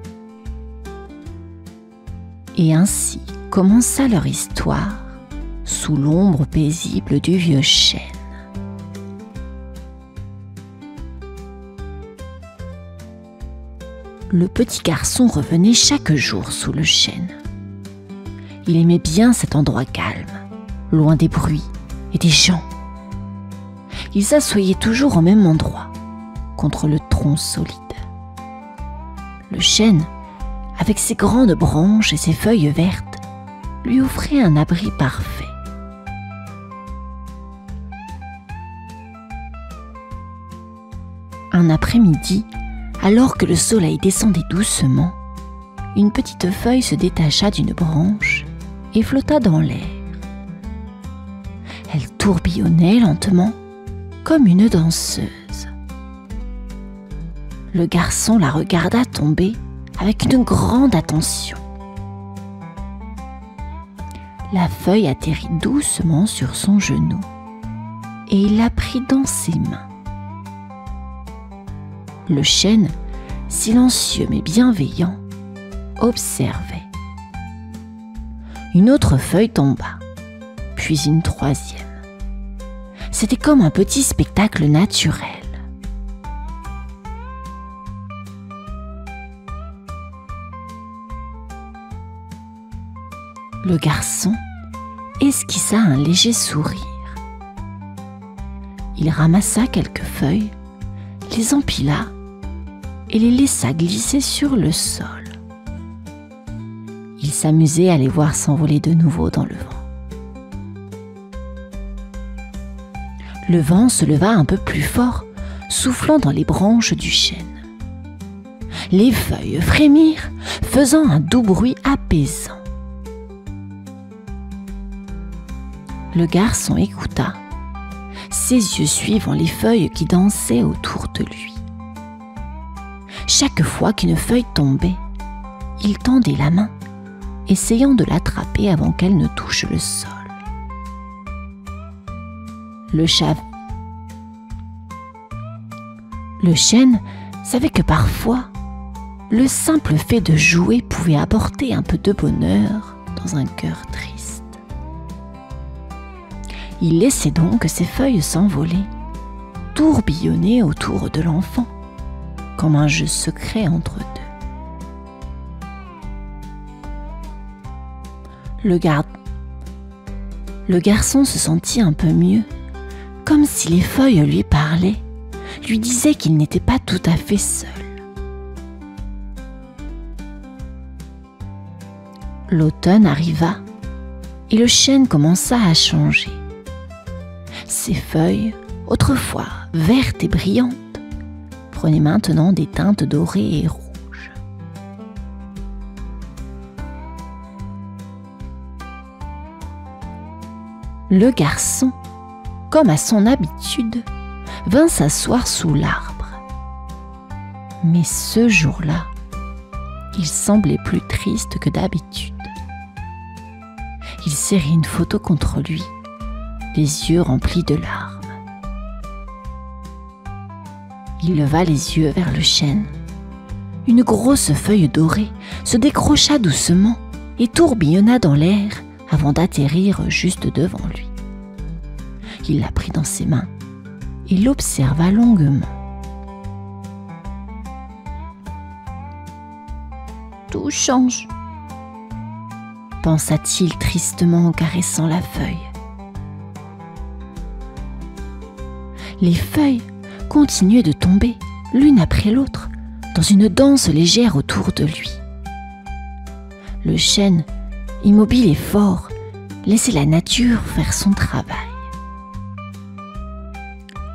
Et ainsi commença leur histoire sous l'ombre paisible du vieux chêne. Le petit garçon revenait chaque jour sous le chêne. Il aimait bien cet endroit calme, loin des bruits et des gens. Il s'assoyait toujours au même endroit, contre le tronc solide. Le chêne, avec ses grandes branches et ses feuilles vertes, lui offrait un abri parfait. Un après-midi, alors que le soleil descendait doucement, une petite feuille se détacha d'une branche et flotta dans l'air. Elle tourbillonnait lentement, comme une danseuse. Le garçon la regarda tomber avec une grande attention. La feuille atterrit doucement sur son genou et il la prit dans ses mains. Le chêne, silencieux mais bienveillant, observait. Une autre feuille tomba, puis une troisième. C'était comme un petit spectacle naturel. Le garçon esquissa un léger sourire. Il ramassa quelques feuilles, les empila et les laissa glisser sur le sol. Il s'amusait à les voir s'envoler de nouveau dans le vent. Le vent se leva un peu plus fort, soufflant dans les branches du chêne. Les feuilles frémirent, faisant un doux bruit apaisant. Le garçon écouta, ses yeux suivant les feuilles qui dansaient autour de lui. Chaque fois qu'une feuille tombait, il tendait la main, essayant de l'attraper avant qu'elle ne touche le sol. Le chêne savait que parfois, le simple fait de jouer pouvait apporter un peu de bonheur dans un cœur triste. Il laissait donc ses feuilles s'envoler, tourbillonner autour de l'enfant, comme un jeu secret entre deux. Le garçon se sentit un peu mieux, comme si les feuilles lui parlaient, lui disaient qu'il n'était pas tout à fait seul. L'automne arriva et le chêne commença à changer. Ses feuilles, autrefois vertes et brillantes, prenaient maintenant des teintes dorées et rouges. Le garçon, comme à son habitude, vint s'asseoir sous l'arbre. Mais ce jour-là, il semblait plus triste que d'habitude. Il serrait une photo contre lui, les yeux remplis de larmes. Il leva les yeux vers le chêne. Une grosse feuille dorée se décrocha doucement et tourbillonna dans l'air avant d'atterrir juste devant lui. Il la prit dans ses mains et l'observa longuement. Tout change, pensa-t-il tristement en caressant la feuille. Les feuilles continuaient de tomber, l'une après l'autre, dans une danse légère autour de lui. Le chêne, immobile et fort, laissait la nature faire son travail.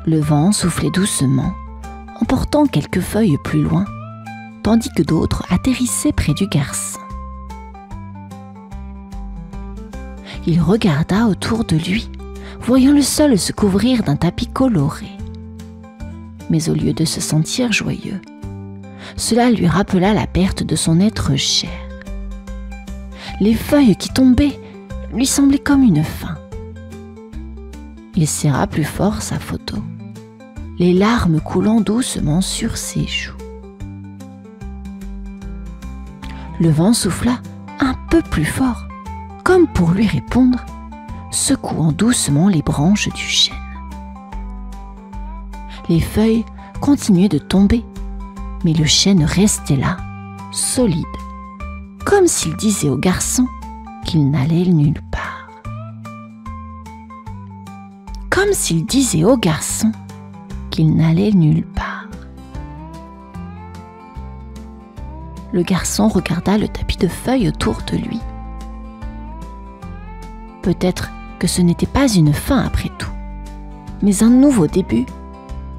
Le vent soufflait doucement, emportant quelques feuilles plus loin, tandis que d'autres atterrissaient près du garçon. Il regarda autour de lui, voyant le sol se couvrir d'un tapis coloré. Mais au lieu de se sentir joyeux, cela lui rappela la perte de son être cher. Les feuilles qui tombaient lui semblaient comme une fin. Il serra plus fort sa photo, les larmes coulant doucement sur ses joues. Le vent souffla un peu plus fort, comme pour lui répondre, secouant doucement les branches du chêne. Les feuilles continuaient de tomber, mais le chêne restait là, solide, comme s'il disait au garçon qu'il n'allait nulle part. Comme s'il disait au garçon qu'il n'allait nulle part. Le garçon regarda le tapis de feuilles autour de lui. Peut-être que ce n'était pas une fin après tout, mais un nouveau début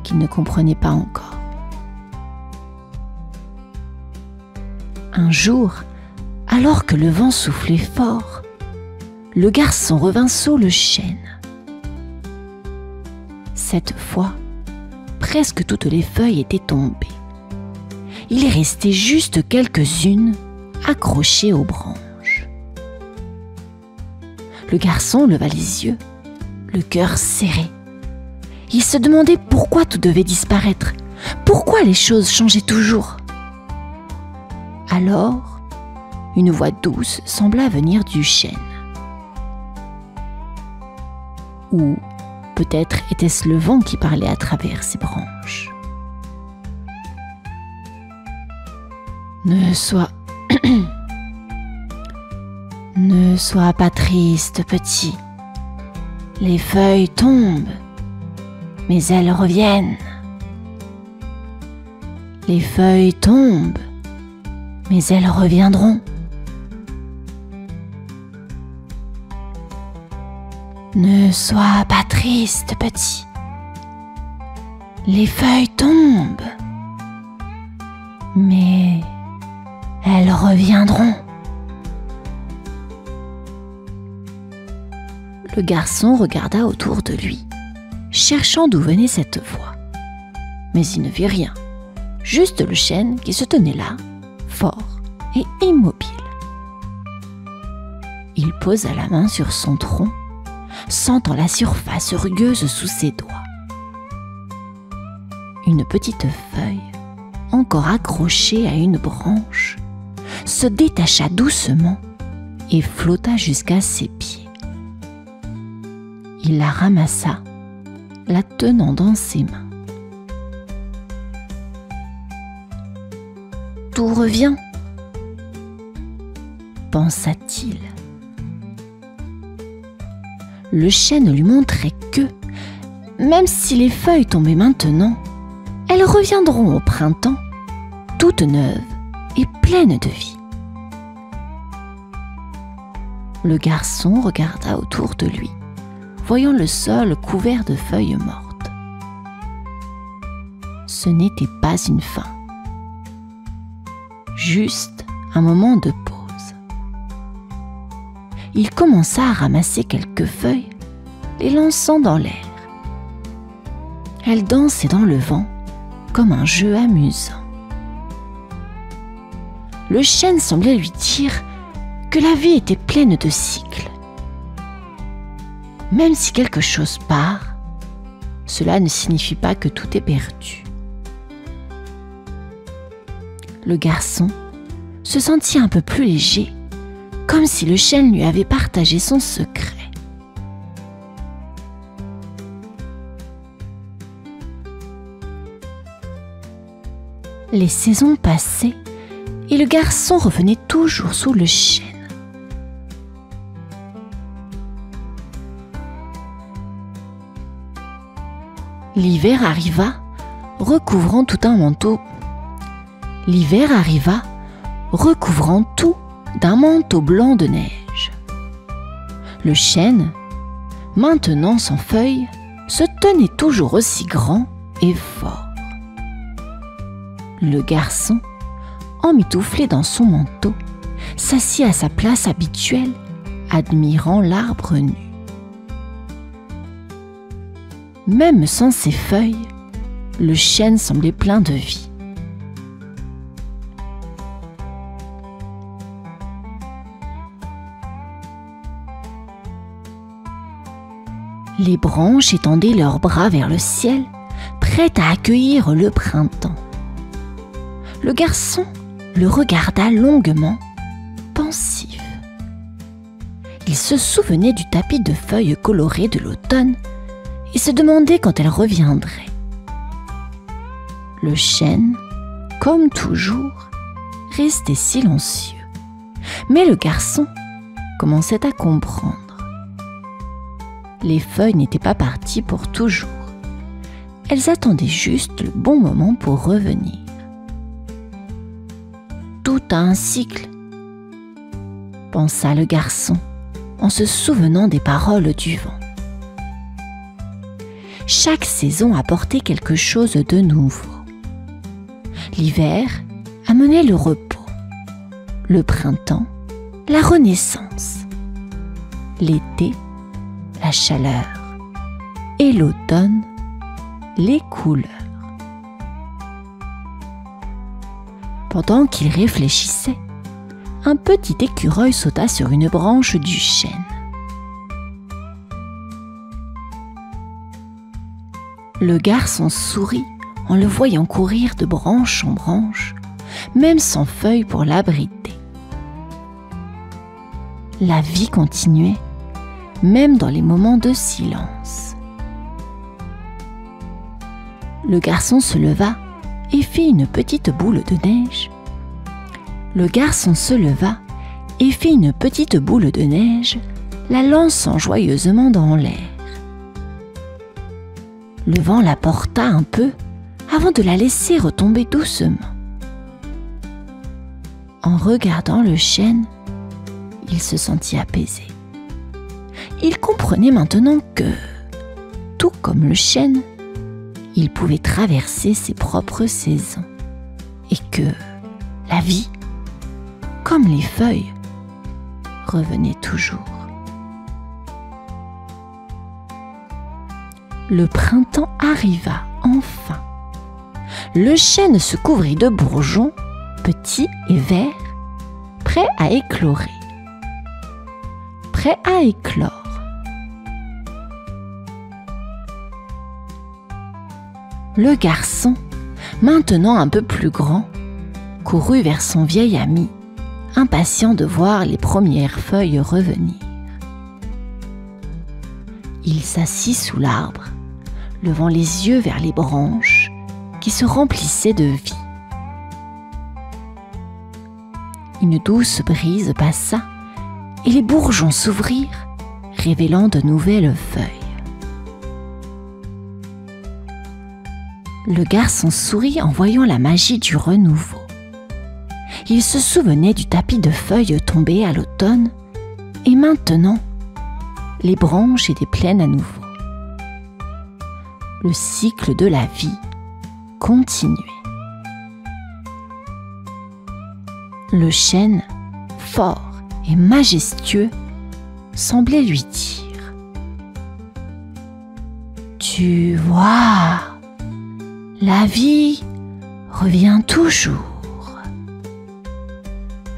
qu'il ne comprenait pas encore. Un jour, alors que le vent soufflait fort, le garçon revint sous le chêne. Cette fois, presque toutes les feuilles étaient tombées. Il restait juste quelques-unes accrochées aux branches. Le garçon leva les yeux, le cœur serré. Il se demandait pourquoi tout devait disparaître, pourquoi les choses changeaient toujours. Alors, une voix douce sembla venir du chêne. Ou peut-être était-ce le vent qui parlait à travers ses branches. Ne sois pas triste, petit. Les feuilles tombent, mais elles reviennent. Les feuilles tombent, mais elles reviendront. Ne sois pas triste, petit. Les feuilles tombent, mais elles reviendront. Le garçon regarda autour de lui, cherchant d'où venait cette voix. Mais il ne vit rien, juste le chêne qui se tenait là, fort et immobile. Il posa la main sur son tronc, sentant la surface rugueuse sous ses doigts. Une petite feuille, encore accrochée à une branche, se détacha doucement et flotta jusqu'à ses pieds. Il la ramassa, la tenant dans ses mains. Tout revient, pensa-t-il. Le chêne lui montrait que, même si les feuilles tombaient maintenant, elles reviendront au printemps, toutes neuves et pleines de vie. Le garçon regarda autour de lui, voyant le sol couvert de feuilles mortes. Ce n'était pas une fin, juste un moment de pause. Il commença à ramasser quelques feuilles, les lançant dans l'air. Elles dansaient dans le vent comme un jeu amusant. Le chêne semblait lui dire que la vie était pleine de cycles. Même si quelque chose part, cela ne signifie pas que tout est perdu. Le garçon se sentit un peu plus léger, comme si le chêne lui avait partagé son secret. Les saisons passaient et le garçon revenait toujours sous le chêne. L'hiver arriva, recouvrant tout d'un manteau blanc de neige. Le chêne, maintenant sans feuilles, se tenait toujours aussi grand et fort. Le garçon, emmitouflé dans son manteau, s'assit à sa place habituelle, admirant l'arbre nu. Même sans ses feuilles, le chêne semblait plein de vie. Les branches étendaient leurs bras vers le ciel, prêtes à accueillir le printemps. Le garçon le regarda longuement, pensif. Il se souvenait du tapis de feuilles colorées de l'automne et se demandait quand elle reviendrait. Le chêne, comme toujours, restait silencieux. Mais le garçon commençait à comprendre. Les feuilles n'étaient pas parties pour toujours. Elles attendaient juste le bon moment pour revenir. Tout a un cycle, pensa le garçon en se souvenant des paroles du vent. Chaque saison apportait quelque chose de nouveau. L'hiver amenait le repos, le printemps, la renaissance, l'été, la chaleur et l'automne, les couleurs. Pendant qu'il réfléchissait, un petit écureuil sauta sur une branche du chêne. Le garçon sourit en le voyant courir de branche en branche, même sans feuilles pour l'abriter. La vie continuait, même dans les moments de silence. Le garçon se leva et fit une petite boule de neige. La lançant joyeusement dans l'air. Le vent la porta un peu avant de la laisser retomber doucement. En regardant le chêne, il se sentit apaisé. Il comprenait maintenant que, tout comme le chêne, il pouvait traverser ses propres saisons et que la vie, comme les feuilles, revenait toujours. Le printemps arriva enfin. Le chêne se couvrit de bourgeons, petits et verts, prêts à éclore. Le garçon, maintenant un peu plus grand, courut vers son vieil ami, impatient de voir les premières feuilles revenir. Il s'assit sous l'arbre, levant les yeux vers les branches qui se remplissaient de vie. Une douce brise passa et les bourgeons s'ouvrirent, révélant de nouvelles feuilles. Le garçon sourit en voyant la magie du renouveau. Il se souvenait du tapis de feuilles tombées à l'automne et maintenant, les branches étaient pleines à nouveau. Le cycle de la vie continuait. Le chêne, fort et majestueux, semblait lui dire : « Tu vois, la vie revient toujours.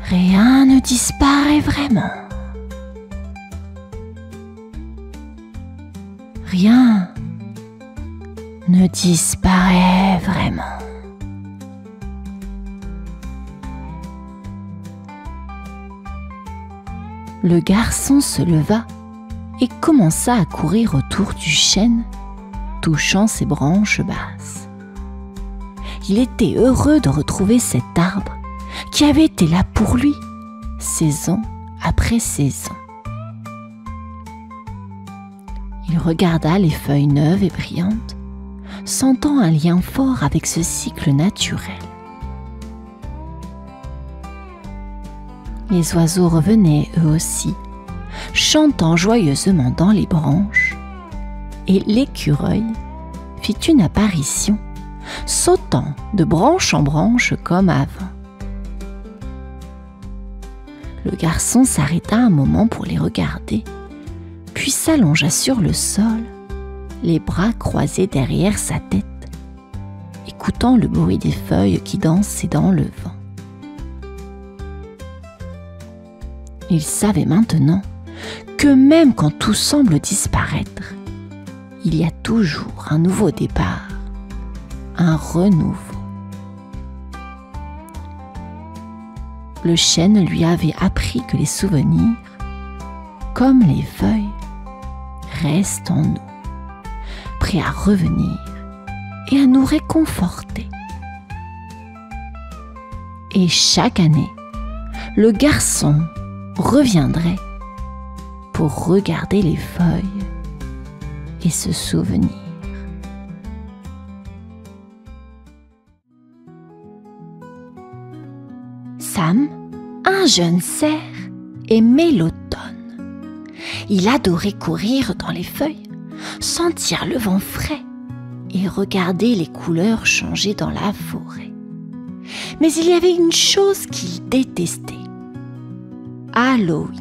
Rien ne disparaît vraiment. Rien ne disparaît vraiment. » Le garçon se leva et commença à courir autour du chêne, touchant ses branches basses. Il était heureux de retrouver cet arbre qui avait été là pour lui, saison après saison. Il regarda les feuilles neuves et brillantes, sentant un lien fort avec ce cycle naturel. Les oiseaux revenaient eux aussi, chantant joyeusement dans les branches, et l'écureuil fit une apparition, sautant de branche en branche comme avant. Le garçon s'arrêta un moment pour les regarder, puis s'allongea sur le sol, les bras croisés derrière sa tête, écoutant le bruit des feuilles qui dansaient dans le vent. Il savait maintenant que même quand tout semble disparaître, il y a toujours un nouveau départ, un renouveau. Le chêne lui avait appris que les souvenirs, comme les feuilles, restent en nous, prêts à revenir et à nous réconforter. Et chaque année, le garçon reviendrait pour regarder les feuilles et se souvenir. Sam, un jeune cerf, aimait l'automne. Il adorait courir dans les feuilles, sentir le vent frais et regarder les couleurs changer dans la forêt. Mais il y avait une chose qu'il détestait: Halloween.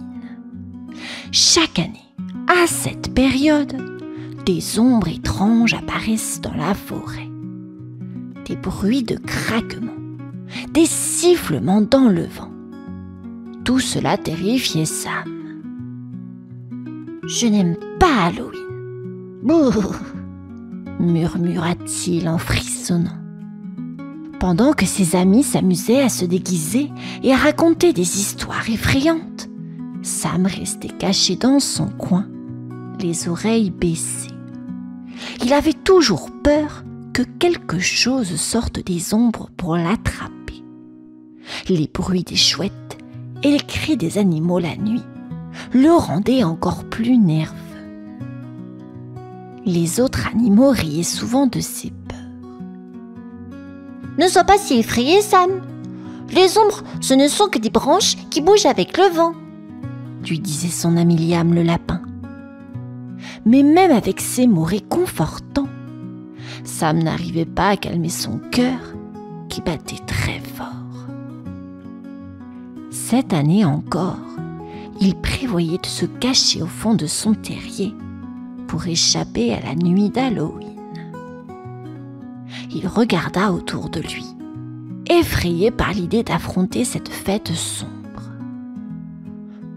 Chaque année, à cette période, des ombres étranges apparaissent dans la forêt. Des bruits de craquements, des sifflements dans le vent. Tout cela terrifiait Sam. « Je n'aime pas Halloween. Bouh !» murmura-t-il en frissonnant. Pendant que ses amis s'amusaient à se déguiser et à raconter des histoires effrayantes, Sam restait caché dans son coin, les oreilles baissées. Il avait toujours peur que quelque chose sorte des ombres pour l'attraper. Les bruits des chouettes et les cris des animaux la nuit le rendaient encore plus nerveux. Les autres animaux riaient souvent de ses peurs. « Ne sois pas si effrayé, Sam. Les ombres, ce ne sont que des branches qui bougent avec le vent, » lui disait son ami Liam le lapin. Mais même avec ces mots réconfortants, Sam n'arrivait pas à calmer son cœur qui battait très fort. Cette année encore, il prévoyait de se cacher au fond de son terrier pour échapper à la nuit d'Halloween. Il regarda autour de lui, effrayé par l'idée d'affronter cette fête sombre.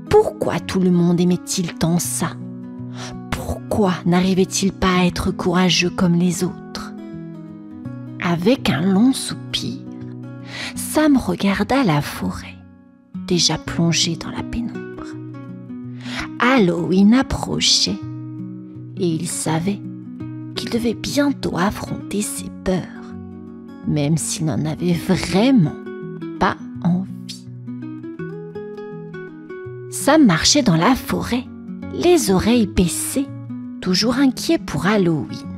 Pourquoi tout le monde aimait-il tant ça ? Pourquoi n'arrivait-il pas à être courageux comme les autres ? Avec un long soupir, Sam regarda la forêt, déjà plongée dans la pénombre. Halloween approchait et il savait qu'il devait bientôt affronter ses peurs, même s'il n'en avait vraiment pas envie. Sam marchait dans la forêt, les oreilles baissées, toujours inquiet pour Halloween.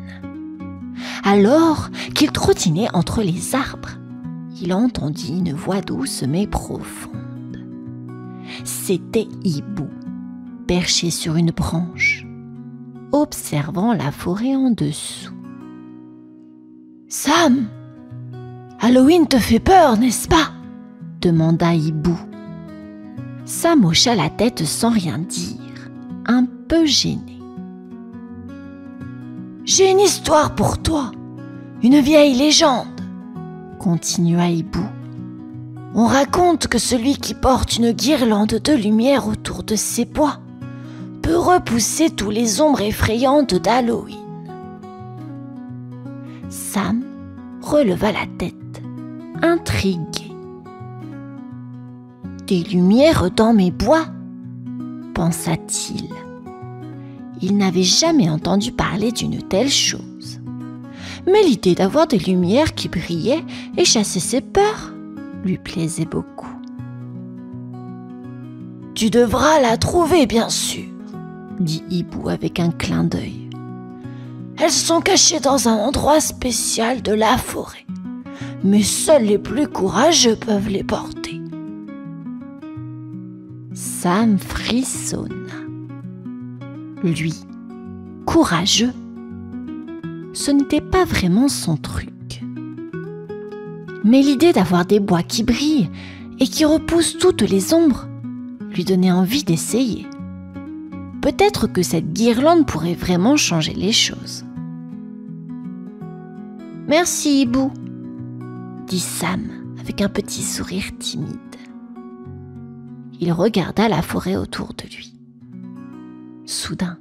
Alors qu'il trottinait entre les arbres, il entendit une voix douce mais profonde. C'était Hibou, perché sur une branche, observant la forêt en dessous. « Sam, Halloween te fait peur, n'est-ce pas ?» demanda Hibou. Sam hocha la tête sans rien dire, un peu gêné. « J'ai une histoire pour toi, une vieille légende, » continua Hibou. « On raconte que celui qui porte une guirlande de lumière autour de ses bois peut repousser tous les ombres effrayantes d'Halloween. » Sam releva la tête, intrigué. « Des lumières dans mes bois ? pensa-t-il. Il n'avait jamais entendu parler d'une telle chose. Mais l'idée d'avoir des lumières qui brillaient et chassaient ses peurs lui plaisait beaucoup. « Tu devras la trouver, bien sûr, » dit Hibou avec un clin d'œil. « Elles sont cachées dans un endroit spécial de la forêt, mais seuls les plus courageux peuvent les porter. » Sam frissonna. Lui, courageux, ce n'était pas vraiment son truc. Mais l'idée d'avoir des bois qui brillent et qui repoussent toutes les ombres lui donnait envie d'essayer. Peut-être que cette guirlande pourrait vraiment changer les choses. « Merci, Hibou, » dit Sam avec un petit sourire timide. Il regarda la forêt autour de lui. Soudain,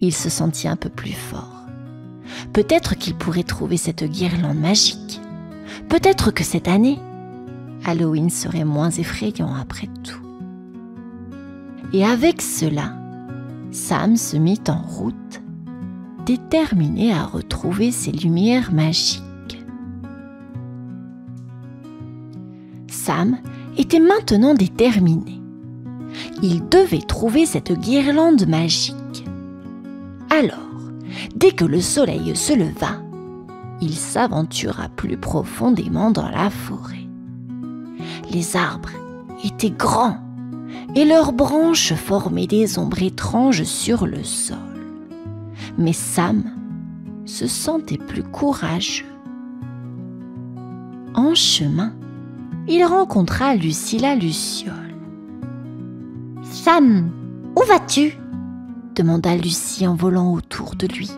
il se sentit un peu plus fort. Peut-être qu'il pourrait trouver cette guirlande magique. Peut-être que cette année, Halloween serait moins effrayant après tout. Et avec cela, Sam se mit en route, déterminé à retrouver ses lumières magiques. Sam était maintenant déterminé. Il devait trouver cette guirlande magique. Alors, dès que le soleil se leva, il s'aventura plus profondément dans la forêt. Les arbres étaient grands et leurs branches formaient des ombres étranges sur le sol. Mais Sam se sentait plus courageux. En chemin, il rencontra Lucie la luciole. « Sam, où vas-tu » demanda Lucie en volant autour de lui.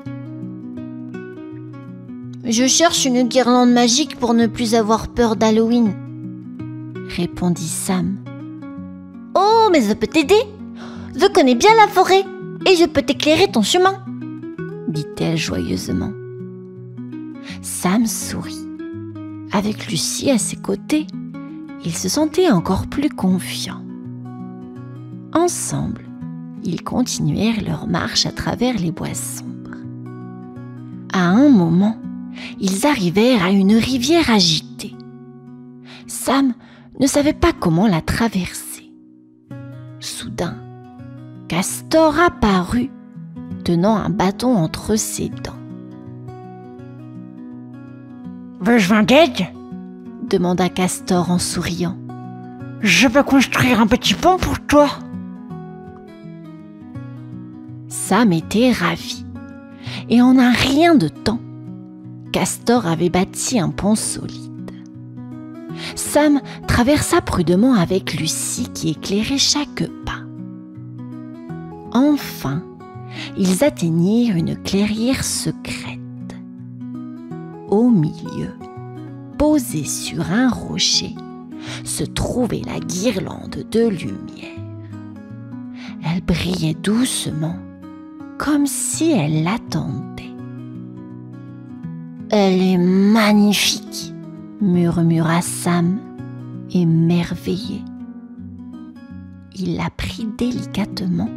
« Je cherche une guirlande magique pour ne plus avoir peur d'Halloween, » répondit Sam. « Oh, mais je peux t'aider. Je connais bien la forêt et je peux t'éclairer ton chemin, » dit-elle joyeusement. Sam sourit. Avec Lucie à ses côtés, il se sentait encore plus confiant. Ensemble, ils continuèrent leur marche à travers les bois sombres. À un moment, ils arrivèrent à une rivière agitée. Sam ne savait pas comment la traverser. Soudain, Castor apparut, tenant un bâton entre ses dents. « Besoin d'aide » demanda Castor en souriant. « Je peux construire un petit pont pour toi. » Sam était ravi. Et en un rien de temps, Castor avait bâti un pont solide. Sam traversa prudemment avec Lucie qui éclairait chaque pas. Enfin, ils atteignirent une clairière secrète. Au milieu, posée sur un rocher, se trouvait la guirlande de lumière. Elle brillait doucement, comme si elle l'attendait. « Elle est magnifique !» murmura Sam, émerveillé. Il la prit délicatement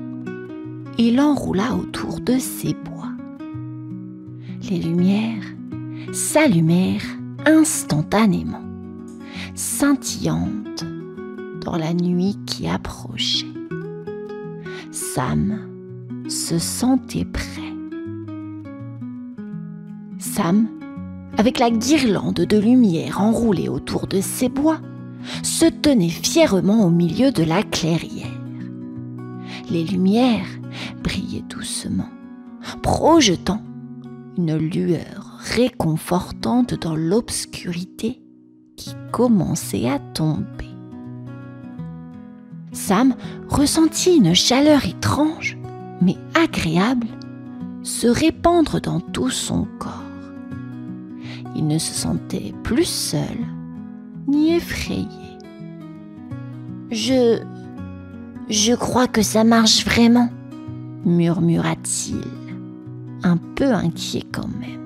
et l'enroula autour de ses bois. Les lumières s'allumèrent instantanément, scintillantes dans la nuit qui approchait. Sam se sentait prêt. Sam, avec la guirlande de lumière enroulée autour de ses bois, se tenait fièrement au milieu de la clairière. Les lumières brillaient doucement, projetant une lueur réconfortante dans l'obscurité qui commençait à tomber. Sam ressentit une chaleur étrange, mais agréable, se répandre dans tout son corps. Il ne se sentait plus seul, ni effrayé. « Je crois que ça marche vraiment, » murmura-t-il, un peu inquiet quand même.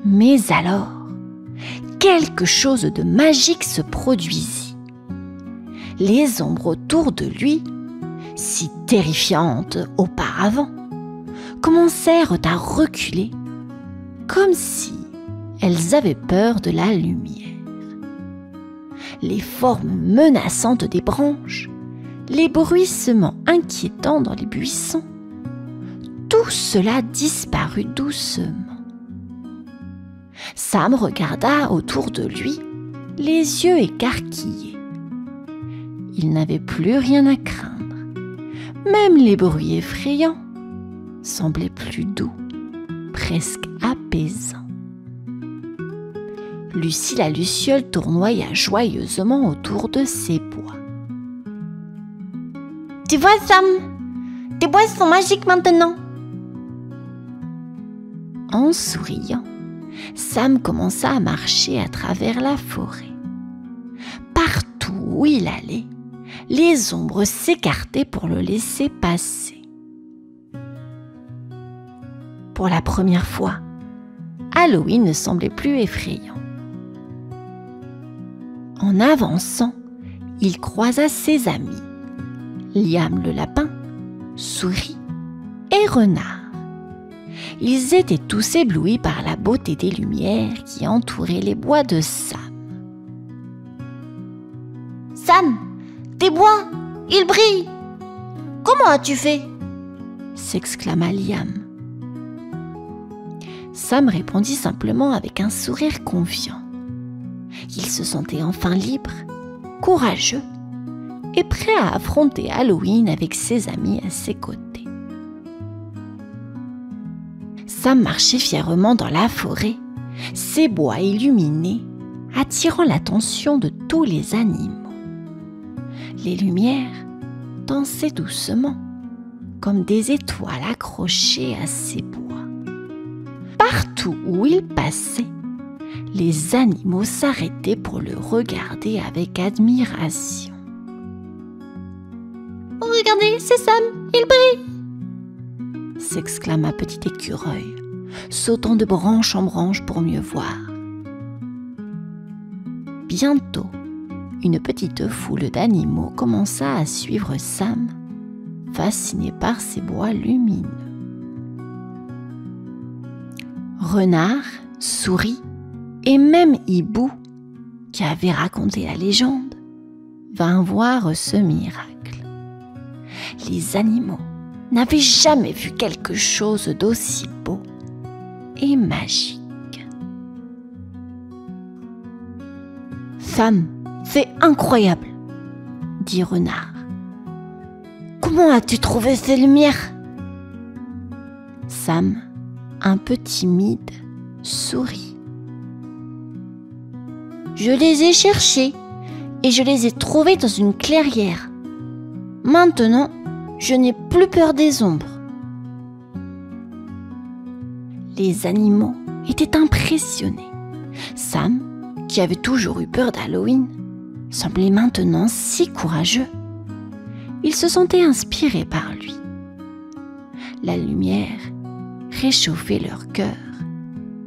Mais alors, quelque chose de magique se produisit. les ombres autour de lui, si terrifiantes auparavant, commencèrent à reculer, comme si elles avaient peur de la lumière. Les formes menaçantes des branches, les bruissements inquiétants dans les buissons, tout cela disparut doucement. Sam regarda autour de lui, les yeux écarquillés. Il n'avait plus rien à craindre. Même les bruits effrayants semblaient plus doux, presque apaisants. Lucie la luciole tournoya joyeusement autour de ses bois. « Tu vois, Sam, tes bois sont magiques maintenant. » En souriant, Sam commença à marcher à travers la forêt. Partout où il allait, les ombres s'écartaient pour le laisser passer. Pour la première fois, Halloween ne semblait plus effrayant. En avançant, il croisa ses amis, Liam le lapin, Souris et Renard. Ils étaient tous éblouis par la beauté des lumières qui entouraient les bois de Sam. « Sam, tes bois, ils brillent. Comment as-tu fait ?» s'exclama Liam. Sam répondit simplement avec un sourire confiant. Il se sentait enfin libre, courageux et prêt à affronter Halloween avec ses amis à ses côtés. Sam marchait fièrement dans la forêt, ses bois illuminés, attirant l'attention de tous les animaux. Les lumières dansaient doucement, comme des étoiles accrochées à ses bois. Partout où il passait, les animaux s'arrêtaient pour le regarder avec admiration. « Regardez, c'est Sam, il brille !» s'exclama Petit Écureuil, sautant de branche en branche pour mieux voir. Bientôt, une petite foule d'animaux commença à suivre Sam, fasciné par ses bois lumineux. Renard, Souris et même Hibou, qui avait raconté la légende, vint voir ce miracle. Les animaux n'avaient jamais vu quelque chose d'aussi beau et magique. « Sam, c'est incroyable !» dit Renard. « Comment as-tu trouvé ces lumières ?» Sam, un peu timide, sourit. « Je les ai cherchées et je les ai trouvées dans une clairière. Maintenant, je n'ai plus peur des ombres. » Les animaux étaient impressionnés. Sam, qui avait toujours eu peur d'Halloween, semblait maintenant si courageux. Ils se sentaient inspirés par lui. La lumière réchauffait leur cœur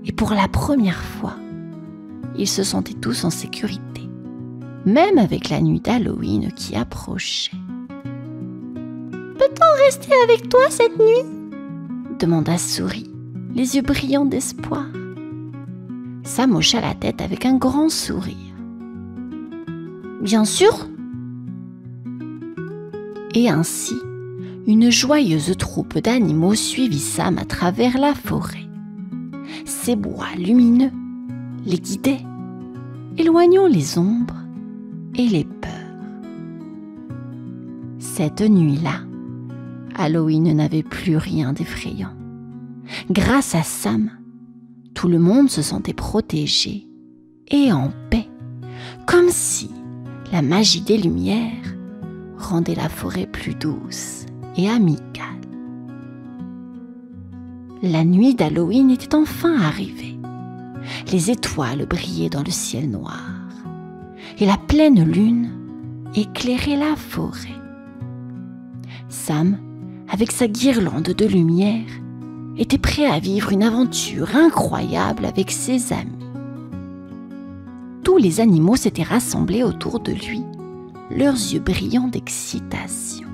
et pour la première fois, ils se sentaient tous en sécurité, même avec la nuit d'Halloween qui approchait. « Peut-on rester avec toi cette nuit ?» demanda Souris, les yeux brillants d'espoir. Sam hocha la tête avec un grand sourire. « Bien sûr !» Et ainsi, une joyeuse troupe d'animaux suivit Sam à travers la forêt. Ses bois lumineux les guidaient, éloignant les ombres et les peurs. Cette nuit-là, Halloween n'avait plus rien d'effrayant. Grâce à Sam, tout le monde se sentait protégé et en paix, comme si la magie des lumières rendait la forêt plus douce et amicale. La nuit d'Halloween était enfin arrivée. Les étoiles brillaient dans le ciel noir et la pleine lune éclairait la forêt. Sam, avec sa guirlande de lumière, était prêt à vivre une aventure incroyable avec ses amis. Tous les animaux s'étaient rassemblés autour de lui, leurs yeux brillants d'excitation.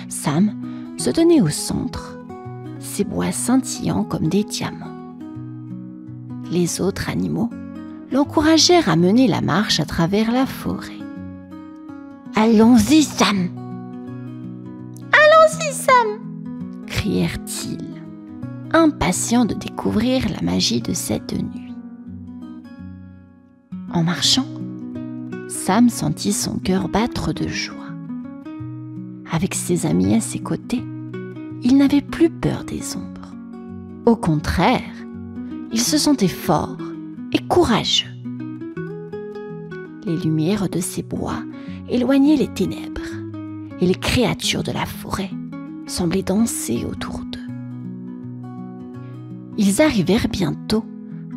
Sam se tenait au centre, ses bois scintillant comme des diamants. Les autres animaux l'encouragèrent à mener la marche à travers la forêt. « Allons-y, Sam !»« Allons-y, Sam !» crièrent-ils, impatients de découvrir la magie de cette nuit. En marchant, Sam sentit son cœur battre de joie. Avec ses amis à ses côtés, il n'avait plus peur des ombres. Au contraire, il se sentait fort et courageux. Les lumières de ces bois éloignaient les ténèbres et les créatures de la forêt semblaient danser autour d'eux. Ils arrivèrent bientôt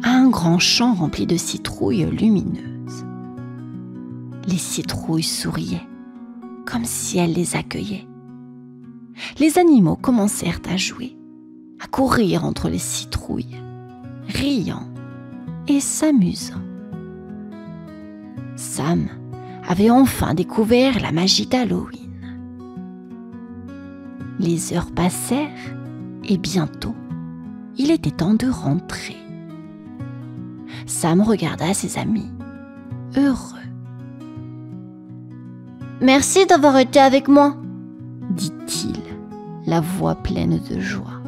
à un grand champ rempli de citrouilles lumineuses. Les citrouilles souriaient, comme si elles les accueillaient. Les animaux commencèrent à jouer, à courir entre les citrouilles, riant et s'amusant. Sam avait enfin découvert la magie d'Halloween. Les heures passèrent et bientôt, il était temps de rentrer. Sam regarda ses amis, heureux. « Merci d'avoir été avec moi, » dit-il, la voix pleine de joie.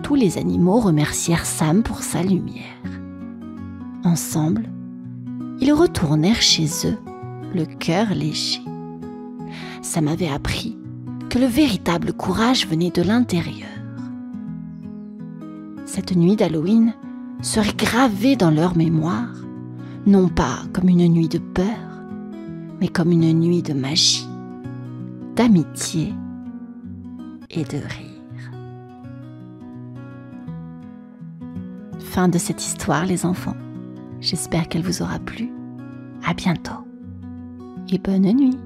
Tous les animaux remercièrent Sam pour sa lumière. Ensemble, ils retournèrent chez eux, le cœur léger. Sam avait appris que le véritable courage venait de l'intérieur. Cette nuit d'Halloween serait gravée dans leur mémoire, non pas comme une nuit de peur, mais comme une nuit de magie, d'amitié et de rire. Fin de cette histoire, les enfants. J'espère qu'elle vous aura plu. À bientôt et bonne nuit.